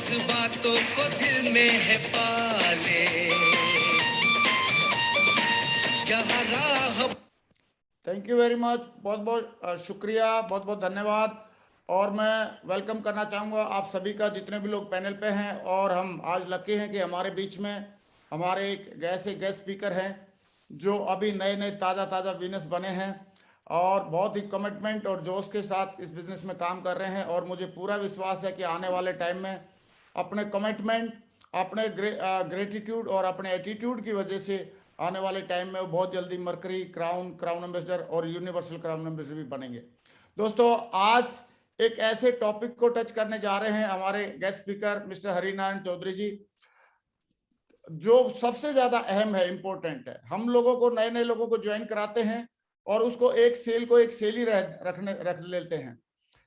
जज्बातों को दिल में है पाले, जहाँ राह। थैंक यू वेरी मच, बहुत बहुत शुक्रिया, बहुत बहुत धन्यवाद। और मैं वेलकम करना चाहूँगा आप सभी का, जितने भी लोग पैनल पे हैं। और हम आज लकी हैं कि हमारे बीच में हमारे एक गेस्ट स्पीकर हैं जो अभी नए नए ताज़ा बिजनेस बने हैं और बहुत ही कमिटमेंट और जोश के साथ इस बिज़नेस में काम कर रहे हैं। और मुझे पूरा विश्वास है कि आने वाले टाइम में अपने कमिटमेंट, अपने ग्रेटिट्यूड और अपने एटीट्यूड की वजह से आने वाले टाइम में वो बहुत जल्दी मरकरी क्राउन एम्बेसडर और यूनिवर्सल क्राउन एम्बेसडर भी बनेंगे। दोस्तों, आज एक ऐसे टॉपिक को टच करने जा रहे हैं हमारे guest speaker mister Harinarayan Chaudhary ji, जो सबसे ज्यादा अहम है, इंपॉर्टेंट है। हम लोगों को, नए नए लोगों को ज्वाइन कराते हैं और उसको एक सेल ही रख लेते हैं।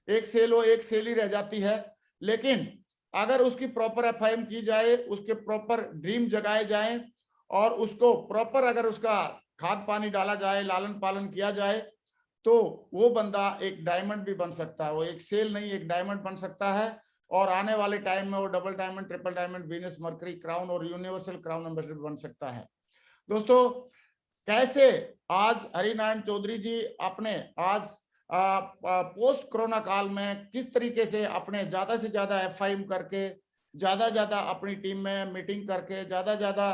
एक सेल ही रह जाती है। लेकिन अगर उसकी प्रॉपर एफआईएम की जाए, उसके प्रॉपर ड्रीम जगाए जाए और उसको प्रॉपर अगर उसका खाद पानी डाला जाए, लालन पालन किया जाए, तो वो बंदा एक डायमंड भी बन सकता है। वो एक सेल नहीं, एक डायमंड बन सकता है। और आने वाले टाइम में वो double diamond, triple diamond, Venus, mercury, crown और यूनिवर्सल क्राउन एम्बेसडर बन सकता है। दोस्तों, कैसे आज हरिनारायण चौधरी जी अपने आज पोस्ट कोरोना काल में किस तरीके से अपने ज्यादा से ज्यादा एफआईएम करके, ज्यादा अपनी टीम में मीटिंग करके, ज्यादा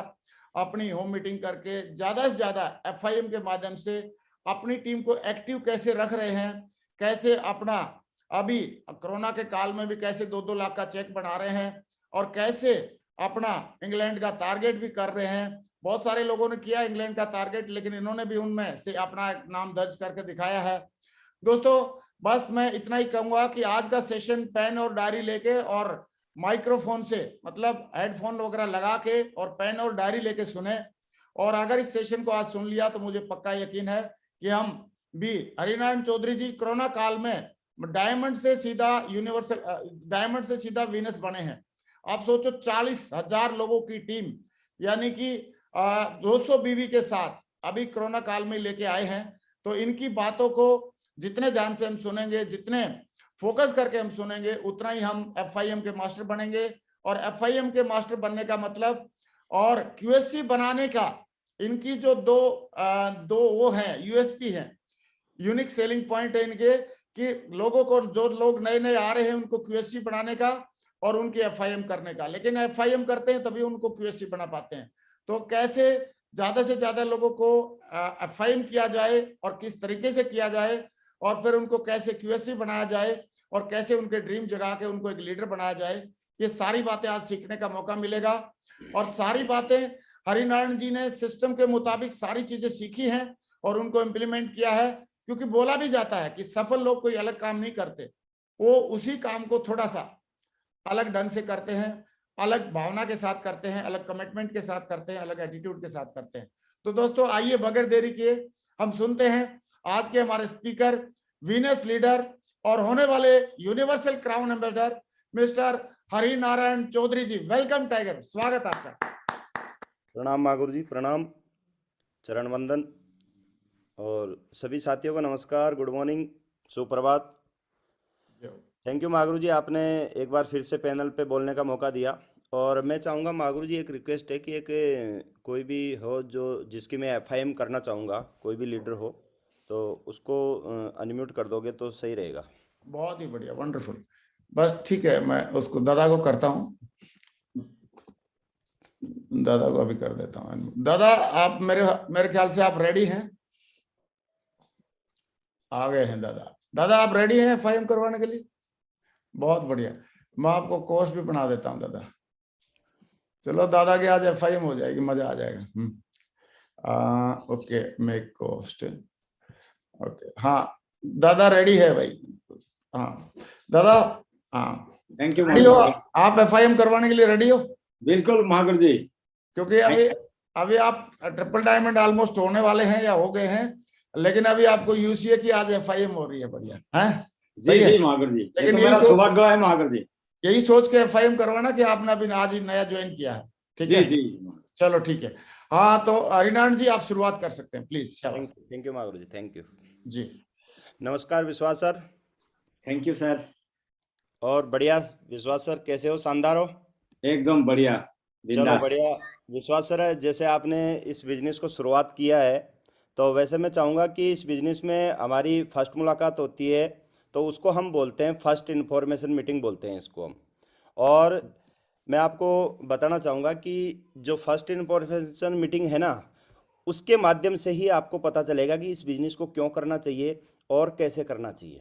अपनी होम मीटिंग करके, ज्यादा से ज्यादा एफआईएम के माध्यम से अपनी टीम को एक्टिव कैसे रख रहे हैं, कैसे अपना अभी कोरोना के काल में भी कैसे 2-2 लाख का चेक बना रहे हैं और कैसे अपना इंग्लैंड का टारगेट भी कर रहे हैं। बहुत सारे लोगों ने किया इंग्लैंड का टारगेट, लेकिन इन्होंने भी उनमें से अपना नाम दर्ज करके दिखाया है। दोस्तों, बस मैं इतना ही कहूंगा कि आज का सेशन पेन और डायरी लेके और माइक्रोफोन से, मतलब हेडफोन वगैरह लगा के और पेन और डायरी लेके सुने। और अगर इस सेशन को आज सुन लिया तो मुझे पक्का यकीन है कि हम भी, हरिनारायण चौधरी जी कोरोना काल में डायमंड से सीधा यूनिवर्सल, डायमंड से सीधा वीनस बने हैं। आप सोचो, 40,000 लोगों की टीम, यानी कि 200 बीवी के साथ अभी कोरोना काल में लेके आए हैं। तो इनकी बातों को जितने ध्यान से हम सुनेंगे, जितने फोकस करके हम सुनेंगे, उतना ही हम एफआईएम के मास्टर बनेंगे। और एफआईएम के मास्टर बनने का मतलब और क्यूएससी बनाने का इनकी जो दो वो है, यूएसपी है, यूनिक सेलिंग पॉइंट है इनके, कि लोगों को, जो लोग नए नए आ रहे हैं उनको क्यूएससी बनाने का और उनकी एफआईएम करने का। लेकिन एफआईएम करते हैं तभी उनको क्यूएससी बना पाते हैं। तो कैसे ज्यादा से ज्यादा लोगों को एफआईएम किया जाए और किस तरीके से किया जाए, और फिर उनको कैसे क्यूएससी बनाया जाए और कैसे उनके ड्रीम जगा के उनको एक लीडर बनाया जाए, ये सारी बातें आज सीखने का मौका मिलेगा। और सारी बातें हरिनारायण जी ने सिस्टम के मुताबिक सारी चीजें सीखी हैं और उनको इम्प्लीमेंट किया है। क्योंकि बोला भी जाता है कि सफल लोग कोई अलग काम नहीं करते, वो उसी काम को थोड़ा सा अलग ढंग से करते हैं, अलग भावना के साथ करते हैं, अलग कमिटमेंट के साथ करते हैं, अलग एटीट्यूड के साथ करते हैं। तो दोस्तों, आइए बगैर देरी किए हम सुनते हैं आज के हमारे स्पीकर, वीनस लीडर और होने वाले universal crown ambassador mister Harinarayan Chaudhary ji. Welcome tiger, स्वागत आपका। प्रणाम महागुरु जी, प्रणाम, चरण वंदन। और सभी साथियों को नमस्कार, गुड मॉर्निंग, सुप्रभात। थैंक यू महागुरु जी, आपने एक बार फिर से पैनल पे बोलने का मौका दिया। और मैं चाहूँगा महागुरु जी, एक रिक्वेस्ट है कि एक कोई भी हो जो जिसकी मैं एफआईएम करना चाहूँगा, कोई भी लीडर हो, तो उसको अनम्यूट कर दोगे तो सही रहेगा। बहुत ही बढ़िया, वंडरफुल। बस ठीक है, मैं उसको दादा को करता हूँ, दादा को अभी कर देता हूँ। दादा, आप मेरे ख्याल से आप रेडी हैं? आ गए हैं दादा। दादा, आप रेडी हैं एफआईएम करवाने के लिए? बहुत बढ़िया, मैं आपको कोर्स भी बना देता हूँ दादा। चलो दादा की आज एफआईएम हो जाएगी, मजा आ जाएगा। Okay, make cost, okay. हाँ दादा, रेडी है भाई? हाँ दादा, हाँ थैंक यू। रेडी हो आप एफआईएम करवाने के लिए? रेडी हो? बिल्कुल महागुरु जी, क्योंकि अभी आप ट्रिपल डायमंड ऑलमोस्ट होने वाले हैं या हो गए हैं, लेकिन अभी आपको यूसीए की आज एफआईएम हो रही है। बढ़िया है जी जी महागुरु जी, लेकिन तो मेरा सौभाग्य है महागुरु जी। यही सोच के एफआईएम करवाना कि आपने अभी आज ही नया ज्वाइन किया है। ठीक है जी। चलो ठीक है। हाँ, तो हरिनारायण जी आप शुरुआत कर सकते हैं please. Thank you Mahaguru ji, thank you जी। नमस्कार Vishwas sir. Thank you sir. और बढ़िया विश्वास सर, कैसे हो? शानदार हो? एकदम बढ़िया। चलो बिंदास। बढ़िया। विश्वास सर, जैसे आपने इस बिजनेस को शुरुआत किया है, तो वैसे मैं चाहूँगा कि इस बिजनेस में हमारी फर्स्ट मुलाकात होती है, तो उसको हम बोलते हैं फर्स्ट इन्फॉर्मेशन मीटिंग बोलते हैं इसको हम। और मैं आपको बताना चाहूँगा कि जो फर्स्ट इन्फॉर्मेशन मीटिंग है ना, उसके माध्यम से ही आपको पता चलेगा कि इस बिजनेस को क्यों करना चाहिए और कैसे करना चाहिए।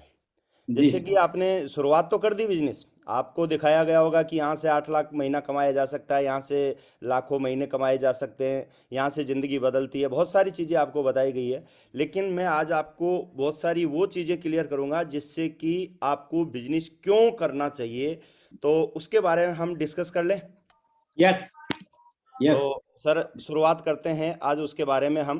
जी जैसे सर। कि आपने शुरुआत तो कर दी बिजनेस, आपको दिखाया गया होगा कि यहाँ से 8 लाख महीना कमाया जा सकता है, यहाँ से लाखों महीने कमाए जा सकते हैं, यहाँ से ज़िंदगी बदलती है, बहुत सारी चीज़ें आपको बताई गई है। लेकिन मैं आज आपको बहुत सारी वो चीज़ें क्लियर करूँगा जिससे कि आपको बिजनेस क्यों करना चाहिए, तो उसके बारे में हम डिस्कस कर लें। यस। तो यस। सर शुरुआत करते हैं आज उसके बारे में हम।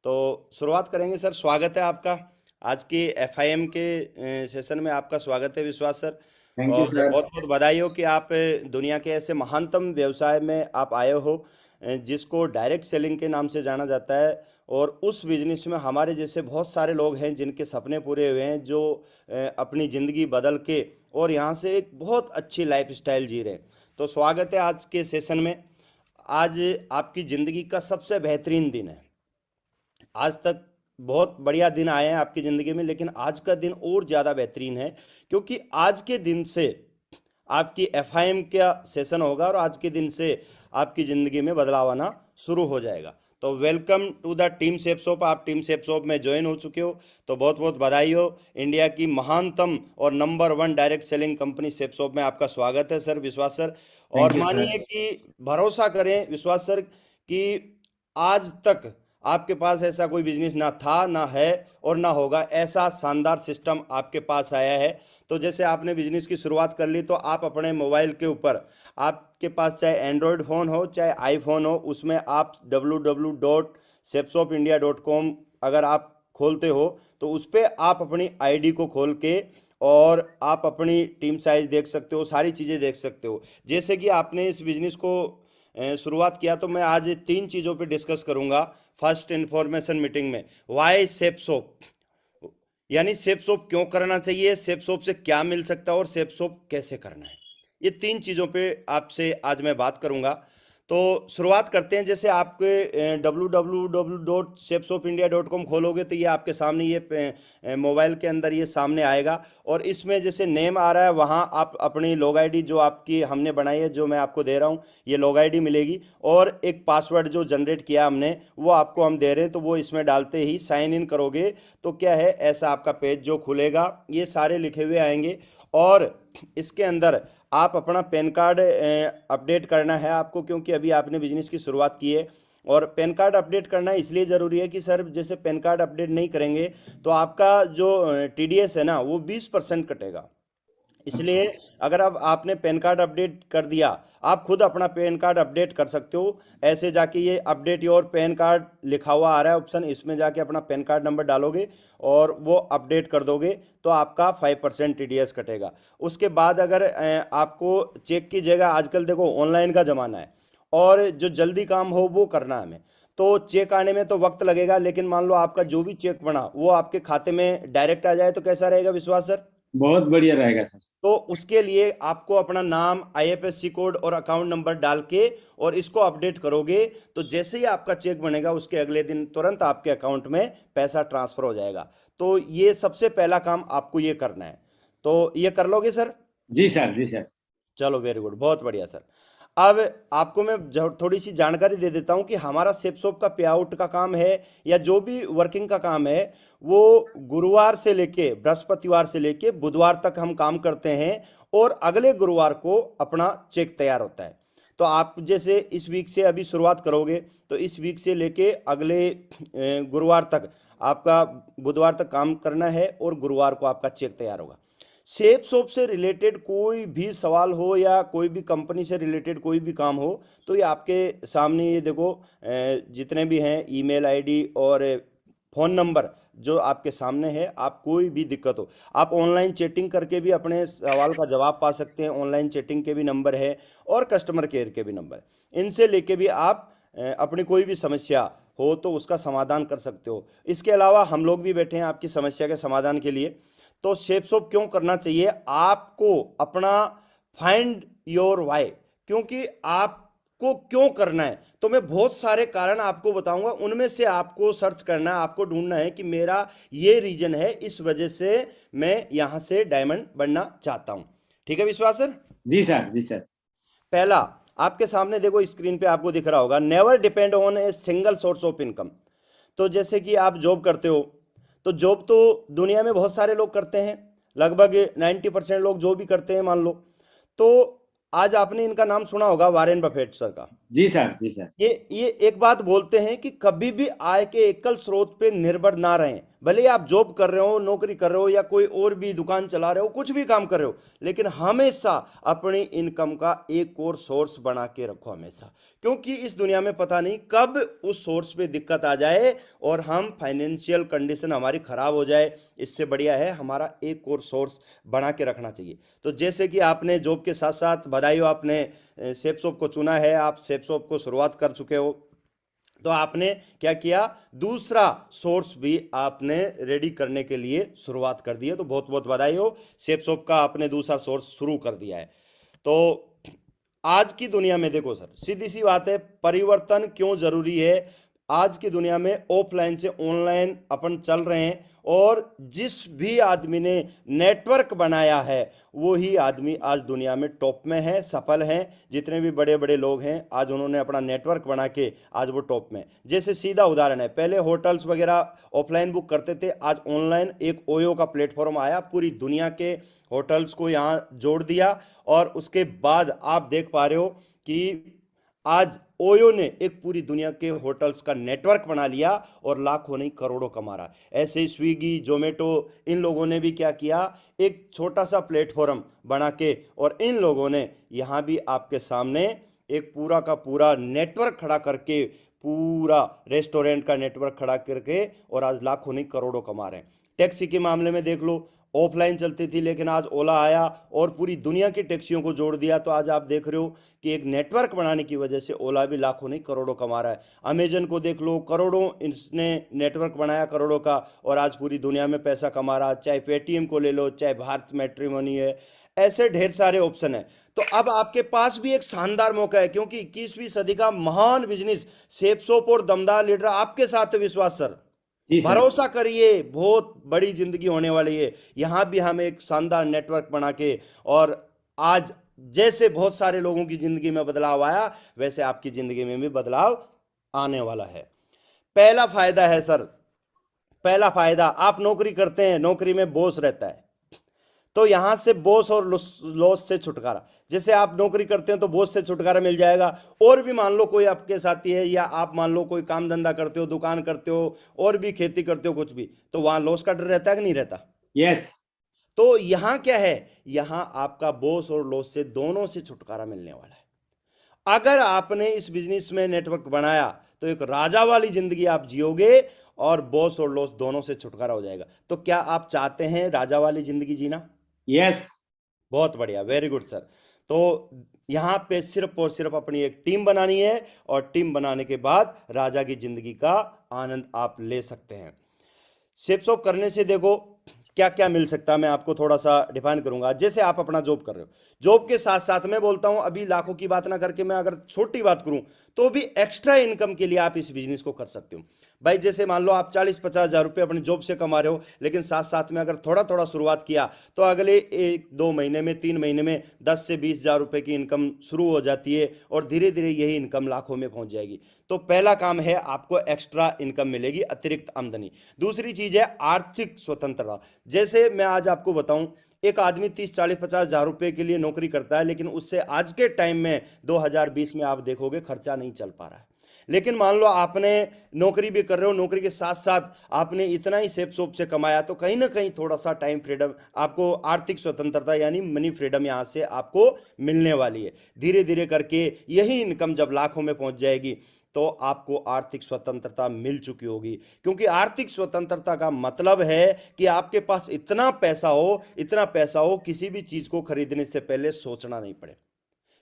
तो शुरुआत करेंगे सर, स्वागत है आपका आज के एफआईएम के सेशन में। आपका स्वागत है विश्वास सर। थैंक यू और सर। बहुत बहुत बधाई हो कि आप दुनिया के ऐसे महानतम व्यवसाय में आप आए हो, जिसको डायरेक्ट सेलिंग के नाम से जाना जाता है। और उस बिजनेस में हमारे जैसे बहुत सारे लोग हैं जिनके सपने पूरे हुए हैं, जो अपनी ज़िंदगी बदल के और यहाँ से एक बहुत अच्छी लाइफ स्टाइल जी रहे हैं। तो स्वागत है आज के सेशन में। आज आपकी ज़िंदगी का सबसे बेहतरीन दिन है। आज तक बहुत बढ़िया दिन आए हैं आपकी ज़िंदगी में, लेकिन आज का दिन और ज़्यादा बेहतरीन है, क्योंकि आज के दिन से आपकी एफआईएम का सेशन होगा और आज के दिन से आपकी ज़िंदगी में बदलाव आना शुरू हो जाएगा। तो welcome to the team shape shop. आप टीम शेप शॉप में ज्वाइन हो चुके हो, तो बहुत बहुत बधाई हो। इंडिया की महानतम और number 1 direct selling company shape shop में आपका स्वागत है सर, विश्वास सर। थैंक और यू सर। मानिए कि भरोसा करें विश्वास सर कि आज तक आपके पास ऐसा कोई बिजनेस ना था, ना है और ना होगा, ऐसा शानदार सिस्टम आपके पास आया है। तो जैसे आपने बिजनेस की शुरुआत कर ली, तो आप अपने मोबाइल के ऊपर, आपके पास चाहे एंड्रॉयड फ़ोन हो चाहे आईफोन हो, उसमें आप www.shepshopindia.com अगर आप खोलते हो, तो उस पर आप अपनी आईडी को खोल के और आप अपनी टीम साइज देख सकते हो, सारी चीज़ें देख सकते हो। जैसे कि आपने इस बिजनेस को शुरुआत किया, तो मैं आज 3 चीज़ों पे डिस्कस करूंगा फर्स्ट इन्फॉर्मेशन मीटिंग में। वाई सेप सोप, यानी सेप सोप क्यों करना चाहिए, सेप सोप से क्या मिल सकता है और सेप सोप कैसे करना है, ये 3 चीज़ों पे आपसे आज मैं बात करूंगा। तो शुरुआत करते हैं। जैसे आपके www.shepshopindia.com खोलोगे, तो ये आपके सामने ये मोबाइल के अंदर ये सामने आएगा। और इसमें जैसे नेम आ रहा है, वहाँ आप अपनी लॉग आईडी जो आपकी हमने बनाई है, जो मैं आपको दे रहा हूँ, ये लॉग आईडी मिलेगी। और एक पासवर्ड जो जनरेट किया हमने, वो आपको हम दे रहे हैं, तो वो इसमें डालते ही साइन इन करोगे, तो क्या है, ऐसा आपका पेज जो खुलेगा, ये सारे लिखे हुए आएंगे। और इसके अंदर आप अपना पैन कार्ड अपडेट करना है आपको, क्योंकि अभी आपने बिजनेस की शुरुआत की है। और पैन कार्ड अपडेट करना इसलिए ज़रूरी है कि सर, जैसे पैन कार्ड अपडेट नहीं करेंगे तो आपका जो टीडीएस है ना, वो 20% कटेगा। इसलिए अगर अब आपने पैन कार्ड अपडेट कर दिया, आप खुद अपना पैन कार्ड अपडेट कर सकते हो। ऐसे जाके ये अपडेट योर पैन कार्ड लिखा हुआ आ रहा है ऑप्शन, इसमें जाके अपना पैन कार्ड नंबर डालोगे और वो अपडेट कर दोगे, तो आपका 5% टीडीएस कटेगा। उसके बाद अगर आपको चेक की जगह, आजकल देखो ऑनलाइन का ज़माना है और जो जल्दी काम हो वो करना है हमें, तो चेक आने में तो वक्त लगेगा, लेकिन मान लो आपका जो भी चेक बना वो आपके खाते में डायरेक्ट आ जाए, तो कैसा रहेगा विश्वास सर? बहुत बढ़िया रहेगा सर। तो उसके लिए आपको अपना नाम, आईएफएससी कोड और अकाउंट नंबर डाल के और इसको अपडेट करोगे, तो जैसे ही आपका चेक बनेगा उसके अगले दिन तुरंत आपके अकाउंट में पैसा ट्रांसफर हो जाएगा। तो ये सबसे पहला काम आपको ये करना है। तो ये कर लोगे सर? जी सर। जी सर। चलो वेरी गुड, बहुत बढ़िया सर। अब आपको मैं थोड़ी सी जानकारी दे देता हूं कि हमारा सेप शॉप का पे आउट का काम है या जो भी वर्किंग का काम है, वो गुरुवार से लेके बृहस्पतिवार से लेके बुधवार तक हम काम करते हैं और अगले गुरुवार को अपना चेक तैयार होता है। तो आप जैसे इस वीक से अभी शुरुआत करोगे, तो इस वीक से लेके अगले गुरुवार तक आपका बुधवार तक काम करना है और गुरुवार को आपका चेक तैयार होगा। सेप शॉप से रिलेटेड कोई भी सवाल हो या कोई भी कंपनी से रिलेटेड कोई भी काम हो, तो ये आपके सामने ये देखो, जितने भी हैं ईमेल आईडी और फ़ोन नंबर जो आपके सामने है। आप कोई भी दिक्कत हो, आप ऑनलाइन चैटिंग करके भी अपने सवाल का जवाब पा सकते हैं। ऑनलाइन चैटिंग के भी नंबर है और कस्टमर केयर के भी नंबर, इनसे लेके भी आप अपनी कोई भी समस्या हो तो उसका समाधान कर सकते हो। इसके अलावा हम लोग भी बैठे हैं आपकी समस्या के समाधान के लिए। तो शेप शॉप क्यों करना चाहिए? आपको अपना फाइंड योर वाई, क्योंकि आपको क्यों करना है, तो मैं बहुत सारे कारण आपको बताऊंगा, उनमें से आपको सर्च करना है, आपको ढूंढना है कि मेरा ये रीजन है, इस वजह से मैं यहां से डायमंड बनना चाहता हूं। ठीक है विश्वास सर? जी सर, जी सर। पहला आपके सामने देखो, स्क्रीन पे आपको दिख रहा होगा, never depend on a single source of income. तो जैसे कि आप जॉब करते हो, तो जॉब तो दुनिया में बहुत सारे लोग करते हैं, लगभग 90% लोग जो भी करते हैं मान लो। तो आज आपने इनका नाम सुना होगा, वारेन बफेट सर का। जी सर, जी सर। ये एक बात बोलते हैं कि कभी भी आय के एकल स्रोत पे निर्भर ना रहें, भले ही आप जॉब कर रहे हो, नौकरी कर रहे हो, या कोई और भी दुकान चला रहे हो, कुछ भी काम कर रहे हो, लेकिन हमेशा अपनी इनकम का एक और सोर्स बना के रखो हमेशा, क्योंकि इस दुनिया में पता नहीं कब उस सोर्स पे दिक्कत आ जाए और हम फाइनेंशियल कंडीशन हमारी खराब हो जाए। इससे बढ़िया है हमारा एक और सोर्स बना के रखना चाहिए। तो जैसे कि आपने जॉब के साथ साथ, बधाई हो, आपने शेप शॉप को चुना है, आप शेप शॉप को शुरुआत कर चुके हो, तो आपने क्या किया, दूसरा सोर्स भी आपने रेडी करने के लिए शुरुआत कर दी है। तो बहुत बहुत बधाई हो, शेप शॉप का आपने दूसरा सोर्स शुरू कर दिया है। तो आज की दुनिया में देखो सर, सीधी सी बात है, परिवर्तन क्यों जरूरी है। आज की दुनिया में ऑफलाइन से ऑनलाइन अपन चल रहे हैं, और जिस भी आदमी ने नेटवर्क बनाया है वो ही आदमी आज दुनिया में टॉप में है, सफल हैं। जितने भी बड़े बड़े लोग हैं आज उन्होंने अपना नेटवर्क बना के आज वो टॉप में। जैसे सीधा उदाहरण है, पहले होटल्स वगैरह ऑफलाइन बुक करते थे, आज ऑनलाइन एक ओयो का प्लेटफॉर्म आया, पूरी दुनिया के होटल्स को यहाँ जोड़ दिया, और उसके बाद आप देख पा रहे हो कि आज ओयो ने एक पूरी दुनिया के होटल्स का नेटवर्क बना लिया और लाखों नहीं करोड़ों कमा रहा है। ऐसे ही स्विगी, जोमेटो, इन लोगों ने भी क्या किया, एक छोटा सा प्लेटफॉर्म बना के, और इन लोगों ने यहाँ भी आपके सामने एक पूरा का पूरा नेटवर्क खड़ा करके, पूरा रेस्टोरेंट का नेटवर्क खड़ा करके, और आज लाखों नहीं करोड़ों कमा रहे हैं। टैक्सी के मामले में देख लो, ऑफलाइन चलती थी, लेकिन आज ओला आया और पूरी दुनिया की टैक्सियों को जोड़ दिया। तो आज आप देख रहे हो कि एक नेटवर्क बनाने की वजह से ओला भी लाखों नहीं करोड़ों कमा रहा है। अमेजन को देख लो, करोड़ों इसने नेटवर्क बनाया, करोड़ों का, और आज पूरी दुनिया में पैसा कमा रहा है। चाहे पेटीएम को ले लो, चाहे भारत मैट्रिमोनी है, ऐसे ढेर सारे ऑप्शन है। तो अब आपके पास भी एक शानदार मौका है, क्योंकि 21वीं सदी का महान बिजनेस शेप शॉप और दमदार लीडर आपके साथ है विश्वास सर। जी सर। भरोसा करिए, बहुत बड़ी जिंदगी होने वाली है। यहां भी हम एक शानदार नेटवर्क बना के, और आज जैसे बहुत सारे लोगों की जिंदगी में बदलाव आया, वैसे आपकी जिंदगी में भी बदलाव आने वाला है। पहला फायदा है सर, पहला फायदा, आप नौकरी करते हैं, नौकरी में बॉस रहता है, तो यहां से बॉस और लॉस से छुटकारा। जैसे आप नौकरी करते हैं तो बॉस से छुटकारा मिल जाएगा। और भी मान लो कोई आपके साथी है, या आप मान लो कोई काम धंधा करते हो, दुकान करते हो, और भी खेती करते हो, कुछ भी, तो वहां लॉस का डर रहता है कि नहीं रहता? यस। तो यहां क्या है, यहां आपका बॉस और लॉस से दोनों से छुटकारा मिलने वाला है। अगर आपने इस बिजनेस में नेटवर्क बनाया तो एक राजा वाली जिंदगी आप जियोगे, और बॉस और लॉस दोनों से छुटकारा हो जाएगा। तो क्या आप चाहते हैं राजा वाली जिंदगी जीना? यस। बहुत बढ़िया, वेरी गुड सर। तो यहां पे सिर्फ और सिर्फ अपनी एक टीम बनानी है, और टीम बनाने के बाद राजा की जिंदगी का आनंद आप ले सकते हैं। शेप शॉप करने से देखो क्या क्या मिल सकता है, मैं आपको थोड़ा सा डिफाइन करूंगा। जैसे आप अपना जॉब कर रहे हो, जॉब के साथ साथ मैं बोलता हूं, अभी लाखों की बात ना करके मैं अगर छोटी बात करूं, तो भी एक्स्ट्रा इनकम के लिए आप इस बिजनेस को कर सकते हो भाई। जैसे मान लो आप 40-50 हज़ार रुपये अपनी जॉब से कमा रहे हो, लेकिन साथ साथ में अगर थोड़ा थोड़ा शुरुआत किया, तो अगले 1-2 महीने में, 3 महीने में 10 से 20 हज़ार रुपये की इनकम शुरू हो जाती है, और धीरे धीरे यही इनकम लाखों में पहुंच जाएगी। तो पहला काम है, आपको एक्स्ट्रा इनकम मिलेगी, अतिरिक्त आमदनी। दूसरी चीज है आर्थिक स्वतंत्रता। जैसे मैं आज आपको बताऊं, एक आदमी 30-40-50 हज़ार रुपए के लिए नौकरी करता है, लेकिन उससे आज के टाइम में 2020 में आप देखोगे खर्चा नहीं चल पा रहा है। लेकिन मान लो आपने नौकरी भी कर रहे हो, नौकरी के साथ साथ आपने इतना ही शेप शॉप से कमाया, तो कहीं ना कहीं थोड़ा सा टाइम फ्रीडम, आपको आर्थिक स्वतंत्रता यानी मनी फ्रीडम यहां से आपको मिलने वाली है। धीरे धीरे करके यही इनकम जब लाखों में पहुंच जाएगी, तो आपको आर्थिक स्वतंत्रता मिल चुकी होगी। क्योंकि आर्थिक स्वतंत्रता का मतलब है कि आपके पास इतना पैसा हो, किसी भी चीज को खरीदने से पहले सोचना नहीं पड़े।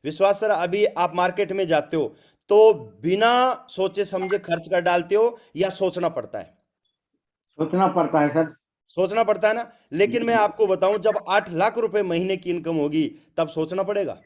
विश्वास सर, अभी आप मार्केट में जाते हो तो बिना सोचे समझे खर्च कर डालते हो, या सोचना पड़ता है? सोचना पड़ता है सर। सोचना पड़ता है ना। लेकिन मैं आपको बताऊं, जब 8 लाख रुपए महीने की इनकम होगी तब सोचना पड़ेगा?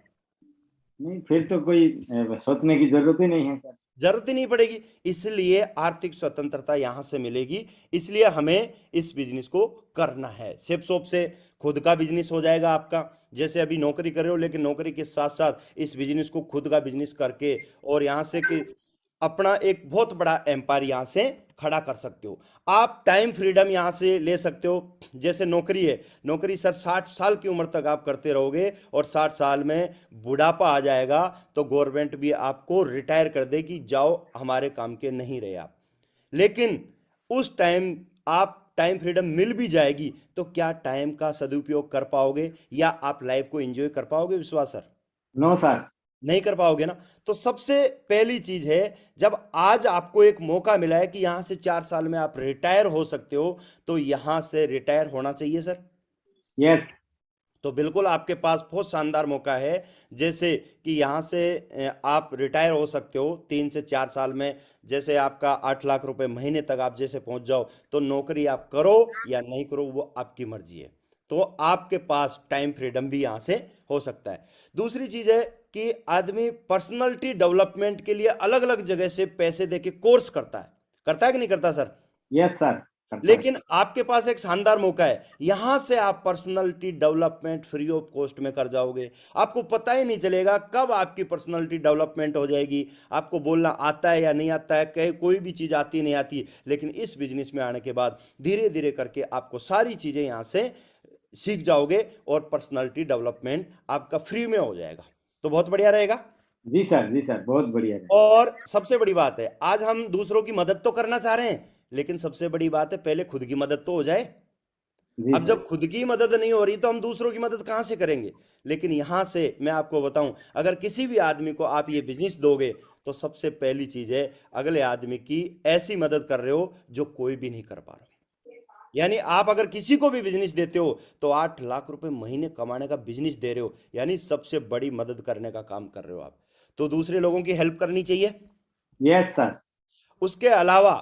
नहीं, फिर तो कोई सोचने की जरूरत ही नहीं है सर। जरूरत ही नहीं पड़ेगी। इसलिए आर्थिक स्वतंत्रता यहां से मिलेगी। इसलिए हमें इस बिजनेस को करना है। सेफ शॉप से खुद का बिजनेस हो जाएगा आपका। जैसे अभी नौकरी कर रहे हो, लेकिन नौकरी के साथ साथ इस बिजनेस को खुद का बिजनेस करके और यहां से कि अपना एक बहुत बड़ा एम्पायर यहां से खड़ा कर सकते हो। आप टाइम फ्रीडम यहां से ले सकते हो। जैसे नौकरी है, नौकरी सर 60 साल की उम्र तक आप करते रहोगे और 60 साल में बुढ़ापा आ जाएगा तो गवर्नमेंट भी आपको रिटायर कर देगी, जाओ हमारे काम के नहीं रहे आप। लेकिन उस टाइम आप टाइम फ्रीडम मिल भी जाएगी तो क्या टाइम का सदुपयोग कर पाओगे या आप लाइफ को एंजॉय कर पाओगे विश्वास सर? No sir. नहीं कर पाओगे ना। तो सबसे पहली चीज है, जब आज आपको एक मौका मिला है कि यहां से 4 साल में आप रिटायर हो सकते हो, तो यहां से रिटायर होना चाहिए सर। यस। तो बिल्कुल आपके पास बहुत शानदार मौका है। जैसे कि यहाँ से आप रिटायर हो सकते हो 3 से 4 साल में। जैसे आपका 8 लाख रुपए महीने तक आप जैसे पहुंच जाओ, तो नौकरी आप करो या नहीं करो वो आपकी मर्जी है। तो आपके पास टाइम फ्रीडम भी यहाँ से हो सकता है। दूसरी चीज है कि आदमी पर्सनालिटी डेवलपमेंट के लिए अलग अलग जगह से पैसे देके कोर्स करता है कि नहीं करता सर? Yes sir. लेकिन आपके पास एक शानदार मौका है, यहां से आप personality development free of cost में कर जाओगे। आपको पता ही नहीं चलेगा कब आपकी पर्सनालिटी डेवलपमेंट हो जाएगी। आपको बोलना आता है या नहीं आता है, कोई भी चीज आती नहीं आती, लेकिन इस बिजनेस में आने के बाद धीरे धीरे करके आपको सारी चीजें यहां से सीख जाओगे और पर्सनालिटी डेवलपमेंट आपका फ्री में हो जाएगा। तो बहुत बढ़िया रहेगा। जी सर, बहुत बढ़िया है। और सबसे बड़ी बात है, आज हम दूसरों की मदद तो करना चाह रहे हैं, लेकिन सबसे बड़ी बात है पहले खुद की मदद तो हो जाए। जी अब सर। जब खुद की मदद नहीं हो रही तो हम दूसरों की मदद कहां से करेंगे? लेकिन यहां से मैं आपको बताऊं, अगर किसी भी आदमी को आप ये बिजनेस दोगे तो सबसे पहली चीज है, अगले आदमी की ऐसी मदद कर रहे हो जो कोई भी नहीं कर पा रहा। यानी आप अगर किसी को भी बिजनेस देते हो तो 8 लाख रुपए महीने कमाने का बिजनेस दे रहे हो, यानी सबसे बड़ी मदद करने का काम कर रहे हो आप। तो दूसरे लोगों की हेल्प करनी चाहिए। Yes sir. उसके अलावा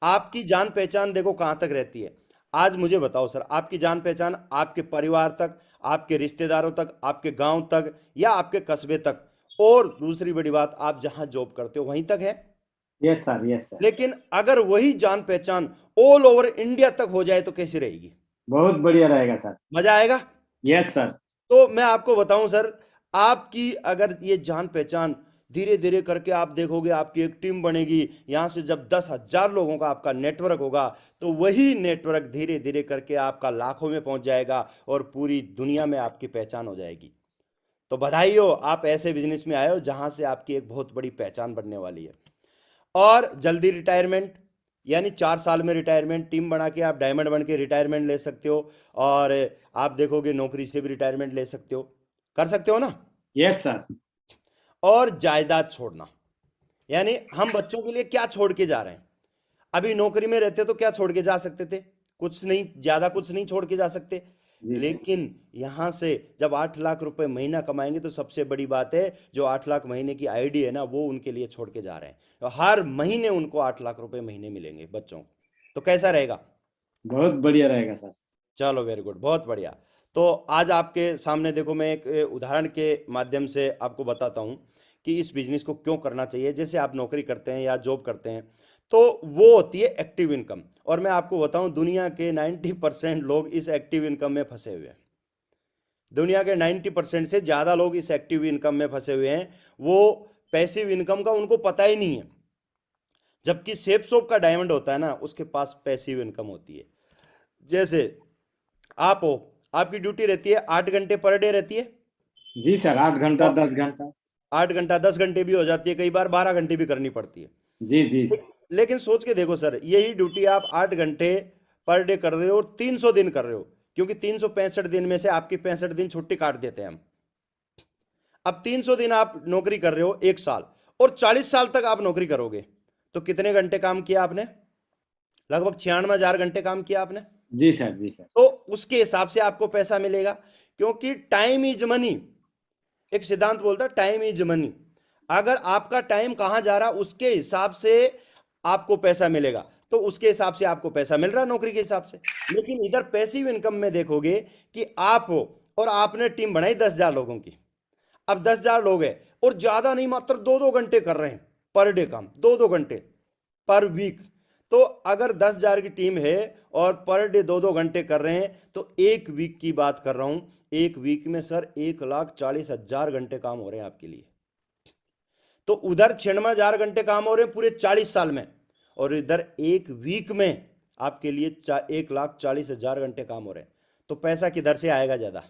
आपकी जान पहचान देखो कहां तक रहती है। आज मुझे बताओ सर, आपकी जान पहचान आपके परिवार तक, आपके रिश्तेदारों तक, आपके गांव तक या आपके कस्बे तक, और दूसरी बड़ी बात आप जहां जॉब करते हो वहीं तक है। Yes sir. Yes sir. लेकिन अगर वही जान पहचान ऑल ओवर इंडिया तक हो जाए तो कैसी रहेगी? बहुत बढ़िया रहेगा सर। मजा आएगा। Yes sir. तो मैं आपको बताऊं सर, आपकी अगर ये जान पहचान धीरे धीरे करके आप देखोगे, आपकी एक टीम बनेगी, यहां से जब 10,000 लोगों का आपका नेटवर्क होगा तो वही नेटवर्क धीरे धीरे करके आपका लाखों में पहुंच जाएगा और पूरी दुनिया में आपकी पहचान हो जाएगी। तो बधाई हो, आप ऐसे बिजनेस में आए हो जहां से आपकी एक बहुत बड़ी पहचान बनने वाली है। और जल्दी रिटायरमेंट, यानी 4 साल में रिटायरमेंट, टीम बना के आप डायमंड बन के रिटायरमेंट ले सकते हो। और आप देखोगे नौकरी से भी रिटायरमेंट ले सकते हो, कर सकते हो ना? Yes sir. और जायदाद छोड़ना, यानी हम बच्चों के लिए क्या छोड़ के जा रहे हैं? अभी नौकरी में रहते तो क्या छोड़ के जा सकते थे? कुछ नहीं, ज्यादा कुछ नहीं छोड़ के जा सकते। लेकिन यहां से जब 8 लाख रुपए महीना कमाएंगे तो सबसे बड़ी बात है, जो 8 लाख महीने की आईडी है ना, वो उनके लिए छोड़ के जा रहे हैं। तो हर महीने उनको 8 लाख रुपए महीने मिलेंगे बच्चों को। तो कैसा रहेगा? बहुत बढ़िया रहेगा सर। चलो वेरी गुड, बहुत बढ़िया। तो आज आपके सामने देखो, मैं एक उदाहरण के माध्यम से आपको बताता हूं कि इस बिजनेस को क्यों करना चाहिए। जैसे आप नौकरी करते हैं या जॉब करते हैं तो वो होती है एक्टिव इनकम, और मैं आपको बताऊं दुनिया के 90% लोग इस एक्टिव इनकम में फंसे हुए हैं। दुनिया के 90% से ज्यादा लोग इस एक्टिव इनकम में फंसे हुए हैं। वो पैसिव इनकम का उनको पता ही नहीं है। जबकि सेफ शॉप का डायमंड होता है ना, उसके पास पैसिव इनकम होती है। जैसे आप हो, आपकी ड्यूटी रहती है 8 घंटे पर डे रहती है। जी सर, 8 घंटा 10 घंटा। 8 घंटा 10 घंटे भी हो जाती है, कई बार 12 घंटे भी करनी पड़ती है। जी जी। लेकिन सोच के देखो सर, यही ड्यूटी आप 8 घंटे पर डे कर रहे हो और 300 दिन कर रहे हो, क्योंकि 365 दिन में से आपकी 65 दिन छुट्टी काट देते हैं हम। अब 300 दिन आप नौकरी कर रहे हो 1 साल, और 40 साल तक आप नौकरी करोगे तो कितने घंटे काम किया आपने? लगभग 96,000 घंटे काम किया आपने। जी सर। जी सर। तो उसके हिसाब से आपको पैसा मिलेगा, क्योंकि टाइम इज मनी। एक सिद्धांत बोलता है टाइम इज मनी। अगर आपका टाइम कहां जा रहा उसके हिसाब से आपको पैसा मिलेगा। तो उसके हिसाब से आपको पैसा मिल रहा है नौकरी के हिसाब से। लेकिन इधर पैसिव इनकम में देखोगे कि आप हो और आपने टीम बनाई 10,000 लोगों की। अब 10,000 लोग हैं और ज्यादा नहीं, मात्र 2-2 घंटे कर रहे हैं पर डे काम, 2-2 घंटे पर वीक। तो अगर 10,000 की टीम है और पर डे 2-2 घंटे कर रहे हैं, तो एक वीक की बात कर रहा हूं, एक वीक में सर 1,40,000 घंटे काम हो रहे हैं आपके लिए। तो उधर 96,000 घंटे काम हो रहे हैं पूरे 40 साल में, और इधर एक वीक में आपके लिए 1,40,000 घंटे काम हो रहे हैं। तो पैसा किधर से आएगा ज्यादा?